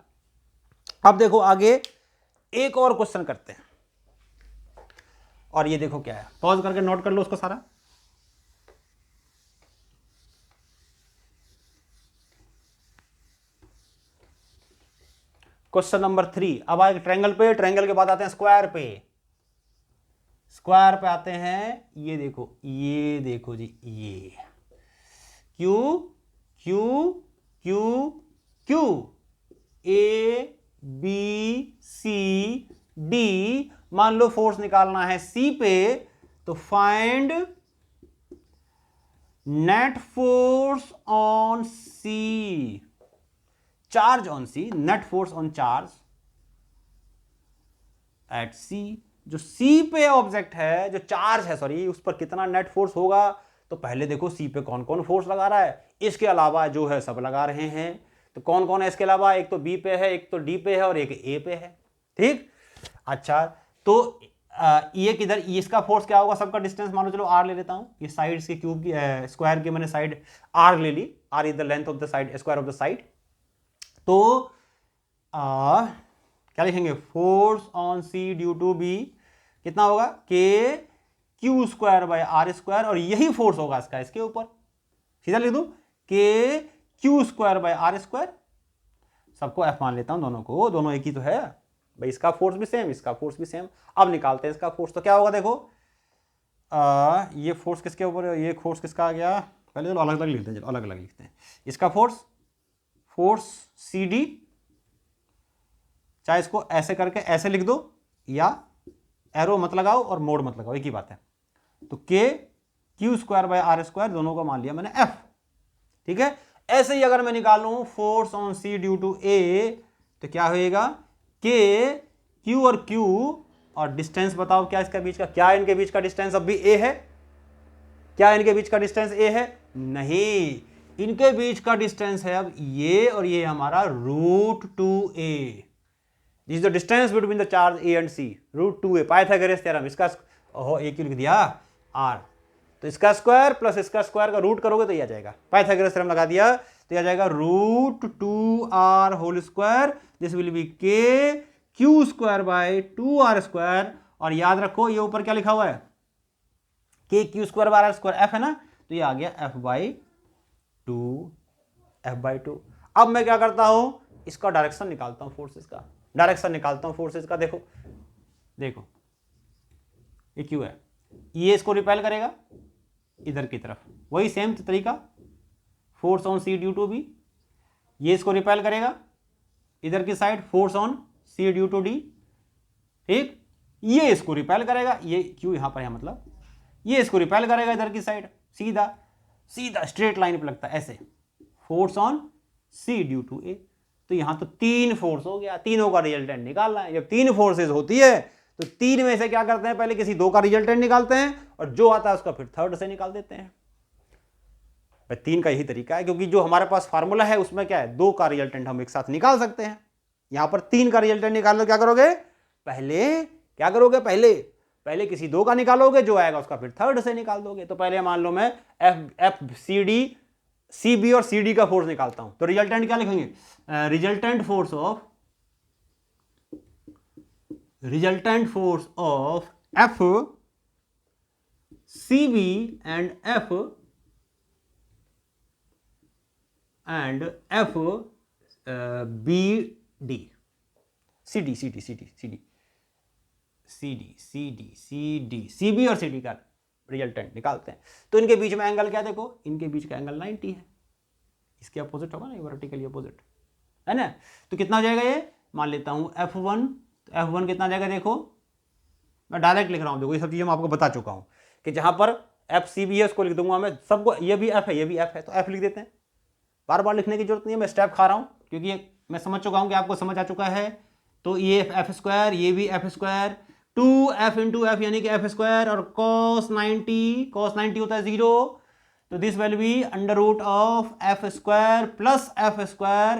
अब देखो आगे एक और क्वेश्चन करते हैं, और ये देखो क्या है, पॉज करके नोट कर लो उसको सारा। Question number 3। अब आए ट्रायंगल पे, ट्रायंगल के बाद आते हैं स्क्वायर पे। स्क्वायर पे आते हैं, ये देखो जी, ये Q Q Q Q A B C D, मान लो फोर्स निकालना है सी पे, तो find net force on C, charge on C, net force on charge at C. जो सी पे ऑब्जेक्ट है, जो चार्ज है सॉरी, उस पर कितना नेट फोर्स होगा। तो पहले देखो सी पे कौन कौन फोर्स लगा रहा है, इसके अलावा जो है सब लगा रहे हैं। तो कौन कौन है इसके अलावा, एक तो बी पे है, एक तो डी पे है, और एक ए पे है, ठीक। अच्छा, तो ये किधर, इसका फोर्स क्या होगा, सबका डिस्टेंस मान लो चलो आर ले लेता हूं, ये साइड्स के क्यूब की स्क्वायर की मैंने साइड आर ले ली, R is the length of the side, square of the side. तो क्या लिखेंगे, force on C due to B कितना होगा, K Q square by R square, और यही फोर्स होगा इसका इसके ऊपर, सीधा लिख दूं, K Q square by R square. सबको एफ मान लेता हूं, दोनों को, दोनों एक ही तो है भाई, इसका फोर्स भी सेम, इसका फोर्स भी सेम। अब निकालते हैं इसका फोर्स। तो क्या होगा देखो, ये फोर्स किसके ऊपर है, ये फोर्स किसका आ गया, पहले चलो अलग अलग लिखते हैं, चलो अलग अलग लिखते हैं। इसका फोर्स सी डी, चाहे इसको ऐसे करके ऐसे लिख दो, या एरो मत लगाओ और मोड मत लगाओ, एक ही बात है। तो K Q square by R square, दोनों को मान लिया मैंने एफ। ठीक है, ऐसे ही अगर मैं निकालूं force on C due to A, तो क्या होएगा के क्यू और क्यू, और डिस्टेंस बताओ क्या इसका बीच का, क्या इनके बीच का डिस्टेंस अब भी ए है? क्या इनके बीच का डिस्टेंस ए है? नहीं, इनके बीच का डिस्टेंस है अब ये, और ये हमारा √2a। This is the distance between the charge A and C, √2a, Pythagoras theorem. इसका ओहो ए क्यों लिख दिया आर, तो इसका स्क्वायर प्लस इसका स्क्वायर का रूट करोगे तो ये आ जाएगा, पाइथागोरस थ्योरम लगा दिया तो ये आ जाएगा √2r whole square, this will be K Q square by 2r square. और याद रखो ये ऊपर क्या लिखा हुआ है, K Q square by R square, F है ना, तो ये आ गया f/2। अब मैं क्या करता हूं, इसका डायरेक्शन निकालता हूं, फोर्सेस का डायरेक्शन निकालता हूं, फोर्सेस का। देखो देखो ये क्यू है, ये इसको रिपेल करेगा इधर की तरफ, वही सेम तरीका, force on C due to B, ये इसको रिपेल करेगा इधर की side, force on C due to D. ठीक, ये इसको रिपेल करेगा, ये क्यू यहां पर है मतलब, ये इसको रिपेल करेगा इधर की साइड, सीधा सीधा स्ट्रेट लाइन पे लगता है ऐसे, force on C due to A. तो यहां तो 3 फोर्स हो गया, तीनों का रिजल्टेंट निकालना है। जब 3 फोर्सेज होती है तो 3 में से क्या करते हैं, पहले किसी 2 का रिजल्टेंट निकालते हैं, और जो आता है उसका फिर थर्ड से निकाल देते हैं। 3 का यही तरीका है, क्योंकि जो हमारे पास फार्मूला है उसमें क्या है, 2 का रिजल्टेंट हम एक साथ निकाल सकते हैं। यहां पर 3 का रिजल्टेंट निकाल लो, क्या करोगे, पहले क्या करोगे, पहले किसी 2 का निकालोगे, जो आएगा उसका फिर थर्ड से निकाल दोगे। तो पहले मान लो मैं F C D, C B और सी डी का फोर्स निकालता हूं, तो रिजल्टेंट क्या लिखेंगे, resultant force of F C B and F B D, C D C B और सी डी का रिजल्टेंट निकालते हैं। तो इनके बीच में एंगल क्या, देखो इनके बीच का एंगल 90 है, इसके अपोजिट होगा ना, वर्टिकली अपोजिट है ना। तो कितना हो जाएगा ये, मान लेता हूं F1, तो F1 कितना जाएगा, देखो मैं डायरेक्ट लिख रहा हूं, देखो ये सब चीजें मैं आपको बता चुका हूं कि जहां पर एफ सी बी है उसको लिख दूंगा मैं सबको, ये भी एफ है ये भी एफ है, तो एफ लिख देते हैं, बार बार लिखने की जरूरत नहीं है, मैं स्टेप खा रहा हूं क्योंकि मैं समझ चुका हूं कि आपको समझ आ चुका है। तो ये एफ स्क्वायर, ये भी F square, 2f into F यानी कि एफ स्क्वायर, और cos 90 होता है 0, तो this will be √ of F square plus F square,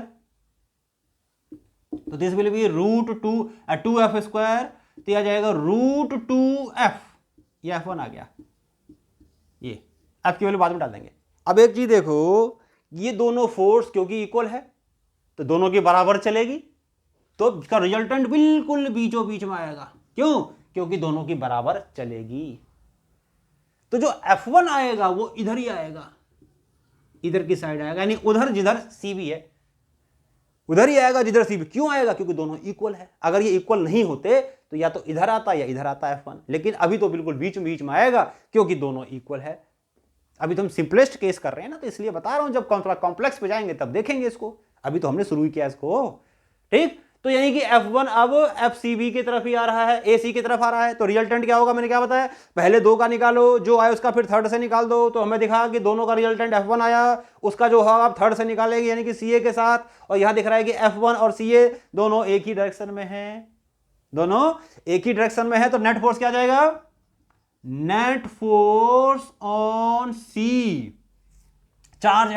तो this will be √2 F square, तो यह आ जाएगा √2f, ये f1 आ गया, ये f की वैल्यू बाद में डाल देंगे। अब एक चीज देखो, ये दोनों फोर्स क्योंकि इक्वल है तो दोनों की बराबर चलेगी, तो इसका रिजल्टेंट बिल्कुल बीचों बीच में आएगा, क्यों, क्योंकि दोनों की बराबर चलेगी। तो जो F1 आएगा वो इधर ही आएगा, इधर की साइड आएगा, यानी उधर जिधर CB है उधर ही आएगा जिधर CB। क्यों आएगा, क्योंकि दोनों इक्वल है। अगर ये इक्वल नहीं होते तो या तो इधर आता या इधर आता F1, लेकिन अभी तो बिल्कुल बीच में आएगा क्योंकि दोनों इक्वल है। अभी तो हम सिंपलेस्ट केस कर रहे हैं ना, तो इसलिए बता रहा हूं, जब थोड़ा कॉम्प्लेक्स पे जाएंगे तब देखेंगे इसको, अभी तो हमने शुरू ही किया इसको। ठीक, तो यानी कि F1 अब FCB की तरफ ही आ रहा है, AC की तरफ आ रहा है, तो रिजल्टेंट क्या होगा, मैंने क्या बताया, पहले 2 का निकालो, जो आए उसका फिर थर्ड से निकाल दो। तो हमें दिखा कि दोनों का रिजल्टेंट F1 आया, उसका जो होगा आप थर्ड से निकालेंगे यानी कि CA के साथ, और यहां दिख रहा है कि F1 और CA दोनों एक ही डायरेक्शन में है, दोनों एक ही डायरेक्शन में है, तो नेट फोर्स क्या जाएगा, net force on C, charge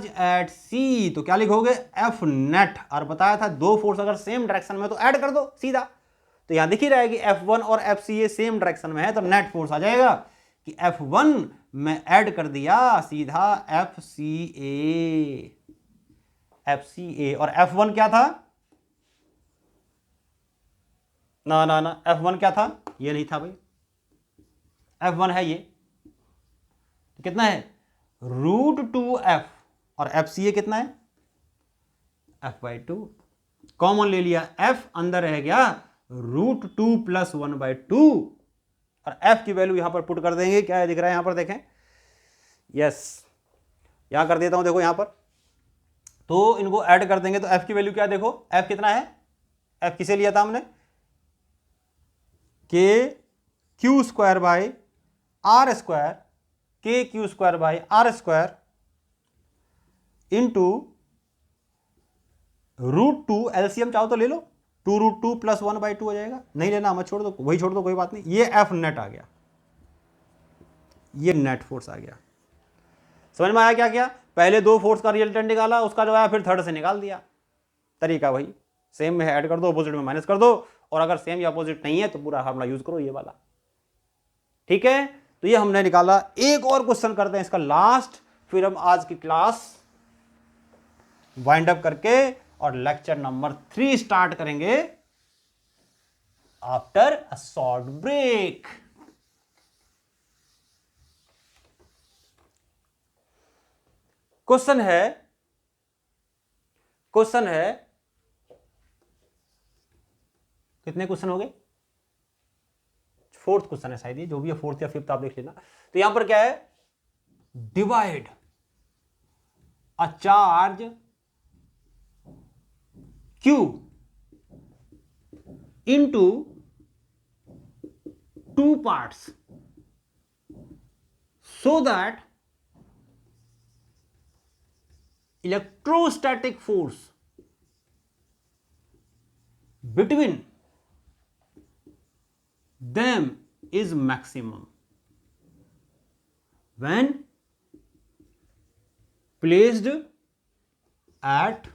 at C, तो क्या लिखोगे, F नेट। और बताया था 2 फोर्स अगर सेम डायरेक्शन में तो ऐड कर दो सीधा, तो यहां दिख ही रहा है कि F1 और FCA सेम डायरेक्शन में है, तो नेट फोर्स आ जाएगा कि F1 में ऐड कर दिया सीधा FCA, और F1 क्या था, ना F1 क्या था, ये नहीं था भाई, F1 है ये, तो कितना है √2f, और FCA कितना है f/2, कॉमन ले लिया, f अंदर रह गया √2 + 1/2, और f की वैल्यू यहां पर पुट कर देंगे, क्या है दिख रहा है यहां पर, देखें, यस यहां कर देता हूं, देखो यहां पर, तो इनको ऐड कर देंगे तो f की वैल्यू क्या, देखो f कितना है, f किसे लिया था हमने, k Q square by R square, K Q square by R square into √2, LCM चाहो तो ले लो, 2√2 + 1/2 हो जाएगा, नहीं लेना मत छोड़ दो, वही छोड़ दो, कोई बात नहीं। ये एफ नेट आ गया, ये नेट फोर्स आ गया। समझ में आया क्या क्या? पहले दो फोर्स का रिजल्टेंट निकाला, उसका जो है फिर थर्ड से निकाल दिया। तरीका वही, सेम में ऐड कर दो, अपोजिट में माइनस कर दो, और अगर सेम या अपोजिट नहीं है तो पूरा फार्मूला यूज करो ये वाला। ठीक है, तो ये हमने निकाला। एक और क्वेश्चन करते हैं इसका लास्ट, फिर हम आज की क्लास वाइंड अप करके और लेक्चर नंबर 3 स्टार्ट करेंगे after a short break. Question है कितने क्वेश्चन हो गए? फोर्थ क्वेश्चन है शायद, ये जो भी है फोर्थ या फिफ्थ आप देख लेना। तो यहां पर क्या है, divide a charge Q into 2 parts so that electrostatic force between them is maximum when placed at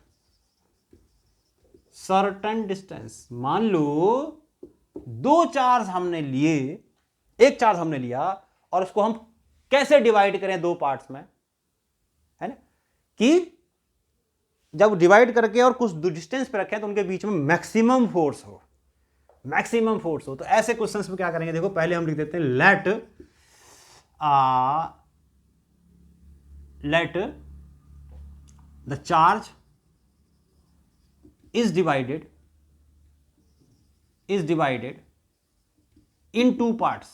certain distance. मान लो दो चार्ज हमने लिए, एक चार्ज हमने लिया और उसको हम कैसे डिवाइड करें दो पार्ट्स में, है ना, कि जब डिवाइड करके और कुछ डिस्टेंस पे रखें तो उनके बीच में मैक्सिमम फोर्स हो, मैक्सिमम फोर्स हो। तो ऐसे क्वेश्चंस में क्या करेंगे, देखो पहले हम लिख देते हैं let the charge is divided in 2 parts।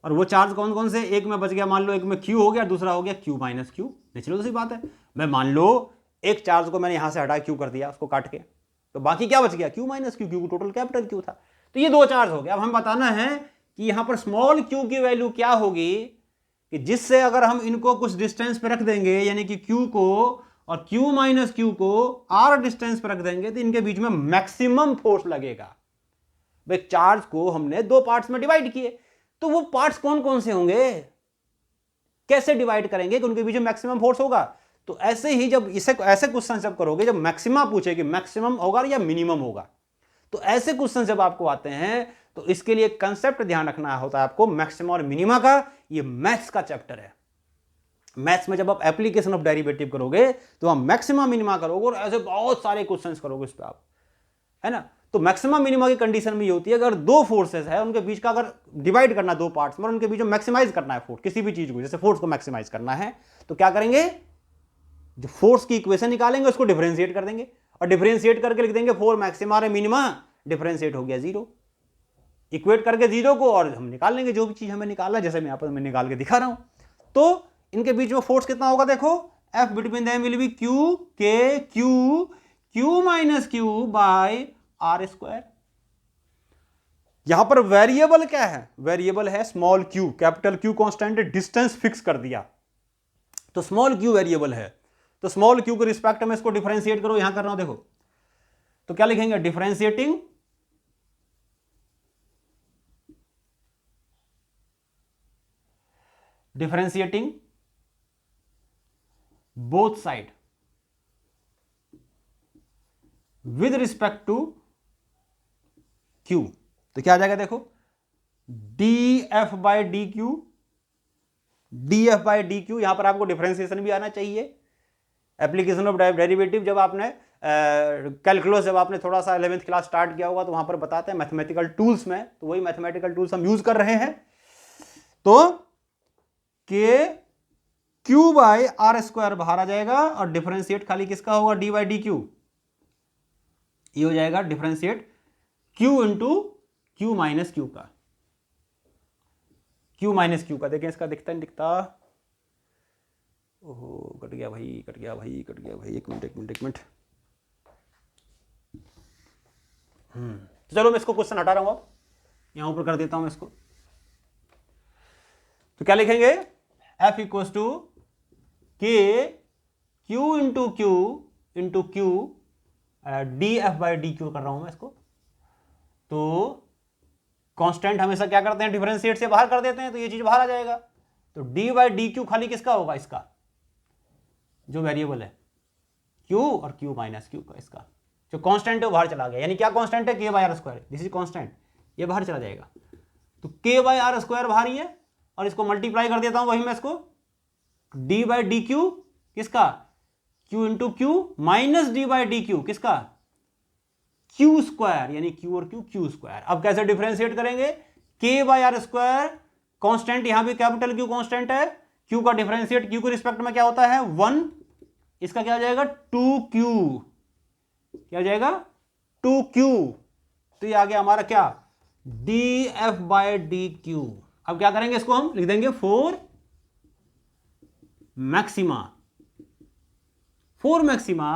और वो चार्ज कौन कौन से, एक में बच गया, मान लो एक में Q हो गया, दूसरा हो गया Q माइनस Q। नेचुरल सी बात है, मैं मान लो एक चार्ज को मैंने यहां से हटा Q कर दिया, उसको काट के, तो बाकी क्या बच गया, Q माइनस Q, क्योंकि टोटल कैपिटल Q था। तो ये दो चार्ज हो गया। अब हमें बताना है कि यहां पर स्मॉल q की वैल्यू क्या होगी, कि जिससे अगर हम इनको कुछ डिस्टेंस पे रख देंगे, यानी कि Q को और Q माइनस Q को R डिस्टेंस पर रख देंगे, तो इनके बीच में मैक्सिमम फोर्स लगेगा। भाई चार्ज को हमने दो पार्ट्स में डिवाइड किए, तो वो पार्ट्स कौन कौन से होंगे, कैसे डिवाइड करेंगे कि उनके बीच में मैक्सिमम फोर्स होगा। तो ऐसे ही जब इसे ऐसे क्वेश्चन जब करोगे, जब मैक्सिमा पूछे कि मैक्सिमम होगा या मिनिमम होगा, तो ऐसे क्वेश्चन जब आपको आते हैं तो इसके लिए कंसेप्ट ध्यान रखना होता है आपको, मैक्सिमा और मिनिमा का। ये मैथ्स का चैप्टर है। मैथ्स में जब आप एप्लीकेशन ऑफ डेरिवेटिव करोगे तो आप मैक्सिमा मिनिमा करोगे और ऐसे बहुत सारे क्वेश्चंस करोगे इस पे आप, है ना। तो मैक्सिमा मिनिमा की कंडीशन में ये होती है, अगर दो फोर्सेस है उनके बीच का अगर डिवाइड करना दो पार्ट्स में, और उनके बीच में मैक्सिमाइज करना है फोर्स, किसी भी चीज को, जैसे फोर्स को मैक्सिमाइज करना है, तो क्या करेंगे, जो फोर्स की इक्वेशन निकालेंगे उसको डिफरेंशिएट कर देंगे, और डिफरेंशिएट करके लिख देंगे 4 मैक्सिमा और मिनिमा, डिफरेंशिएट हो गया 0, इक्वेट करके 0 को, और हम निकाल लेंगे जो भी चीज हमें निकालना है, जैसे मैं यहाँ पर मैं निकाल के दिखा रहा हूं। तो इनके बीच में फोर्स कितना होगा, देखो F between them will be Q K Q minus Q by R square. यहां पर वेरिएबल क्या है, वेरिएबल है small q, capital Q constant, distance fix कर दिया, तो स्मॉल q वेरिएबल है। तो स्मॉल q के रिस्पेक्ट में इसको डिफरेंशिएट करो, यहां कर रहा हूं देखो, तो क्या लिखेंगे, differentiating both side with respect to Q। तो क्या आ जाएगा, देखो dF by D Q, dF by D Q. यहां पर आपको डिफरेंशिएशन भी आना चाहिए, एप्लीकेशन ऑफ डेरिवेटिव जब आपने कैलकुलस जब आपने थोड़ा सा 11th क्लास स्टार्ट किया होगा तो वहां पर बताते हैं मैथमेटिकल टूल्स में, तो वही मैथमेटिकल टूल्स हम यूज कर रहे हैं। तो K Q by R square बाहर आ जाएगा, और डिफरेंशिएट खाली किसका होगा, डी बाई डी क्यू, ये हो जाएगा differentiate Q into Q minus Q का, क्यू माइनस क्यू का। देखें इसका दिखता नहीं दिखता, ओहो कट गया भाई, कट गया भाई, कट गया भाई, एक मिनट। तो चलो मैं इसको क्वेश्चन हटा रहा हूं अब। यहां ऊपर कर देता हूं इसको। तो क्या लिखेंगे, F इक्वल्स टू के Q into Q D F by D Q कर रहा हूं मैं इसको। तो कांस्टेंट हमेशा क्या करते हैं, डिफरेंशिएट से बाहर कर देते हैं, तो ये चीज बाहर आ जाएगा। तो डी बाई डी क्यू खाली किसका होगा, इसका जो वेरिएबल है क्यू और क्यू माइनस क्यू का, इसका जो कांस्टेंट है वो बाहर चला गया। यानी क्या कांस्टेंट है, K by R square, this is constant, ये बाहर चला जाएगा। तो के बाई आर स्क्वायर बाहर ही है, और इसको मल्टीप्लाई कर देता हूं वही मैं इसको, डी बाई डी क्यू किसका, Q into Q minus D by D Q किसका, क्यू स्क्वायर, यानी क्यू और क्यू स्क्वायर। अब कैसे डिफरेंशिएट करेंगे, के बाई आर स्क्वायर कांस्टेंट, यहां भी कैपिटल क्यू कांस्टेंट है, क्यू का डिफरेंशिएट क्यू के रिस्पेक्ट में क्या होता है 1, इसका क्या हो जाएगा 2q, क्या हो जाएगा 2q। तो ये आ गया हमारा क्या, D F by D Q. अब क्या करेंगे, इसको हम लिख देंगे for maxima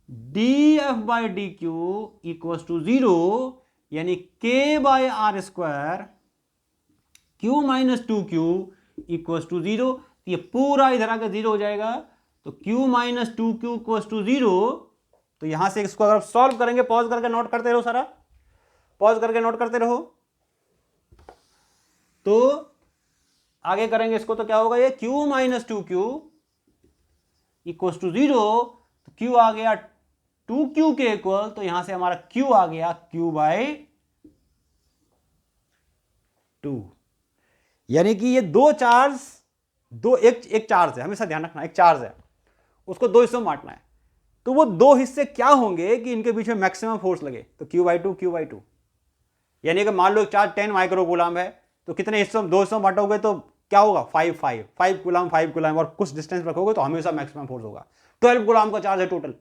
D F by D Q equal to 0, यानी K by R square Q minus 2q equal to 0। ये पूरा इधर आकर 0 हो जाएगा, तो q minus 2q equal to 0। तो यहां से इसको अगर सॉल्व करेंगे, पॉज करके नोट करते रहो, सारा पॉज करके नोट करते रहो। तो आगे करेंगे इसको, तो क्या होगा, ये q minus 2q equal to 0, तो q आ गया 2q के इक्वल, तो यहां से हमारा q आ गया q बाई 2। यानी कि ये दो चार्ज, एक चार्ज है, हमेशा ध्यान रखना, एक चार्ज है, उसको दो हिस्सों में बांटना है। तो वो दो हिस्से क्या होंगे कि इनके बीच में मैक्सिमम फोर्स लगे, तो q/2 यानी कि मान लो एक चार्ज 10 माइक्रोकूलम है, तो कितने हिस्सों, दो हिस्सों बांटोगे तो क्या होगा 5 कूलम, और कुछ डिस्टेंस रखोगे तो हमेशा मैक्सिमम फोर्स होगा। 12 कूलम का चार्ज है टोटल,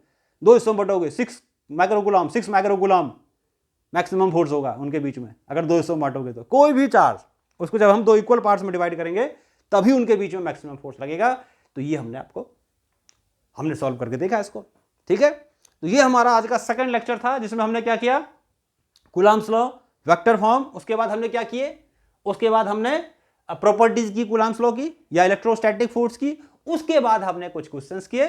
दो हिस्सों में बांटोगे 6 माइक्रोकूलम मैक्सिमम फोर्स होगा उनके बीच में, अगर दो हिस्सों में बांटोगे तो। कोई भी चार्ज, उसको जब हम दो इक्वल पार्ट्स में डिवाइड करेंगे तभी उनके बीच में मैक्सिमम फोर्स लगेगा। तो ये हमने सॉल्व करके देखा इसको, ठीक है। तो ये हमारा आज का सेकंड लेक्चर था, जिसमें हमने क्या किया, कूलम्स लॉ, वेक्टर फॉर्म, उसके बाद हमने क्या किए, उसके बाद हमने प्रॉपर्टीज की कूलम्स लॉ की या इलेक्ट्रोस्टैटिक फोर्स की, उसके बाद हमने कुछ क्वेश्चंस किए।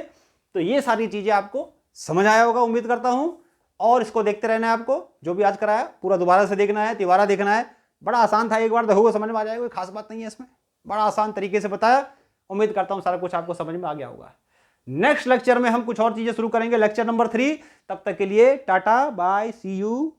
तो ये सारी चीजें आपको समझ आया होगा उम्मीद करता हूं, और इसको देखते रहना है आपको, जो भी आज कराया पूरा दोबारा से देखना है, तिबारा देखना है। बड़ा आसान था, एक बार देखोगे समझ में आ जाएगा, कोई खास बात नहीं है इसमें, बड़ा आसान तरीके से बताया। उम्मीद करता हूं सारा कुछ आपको समझ में आ गया होगा। नेक्स्ट लेक्चर में हम कुछ और चीजें शुरू करेंगे, लेक्चर नंबर 3। तब तक के लिए टाटा बाय, सी यू।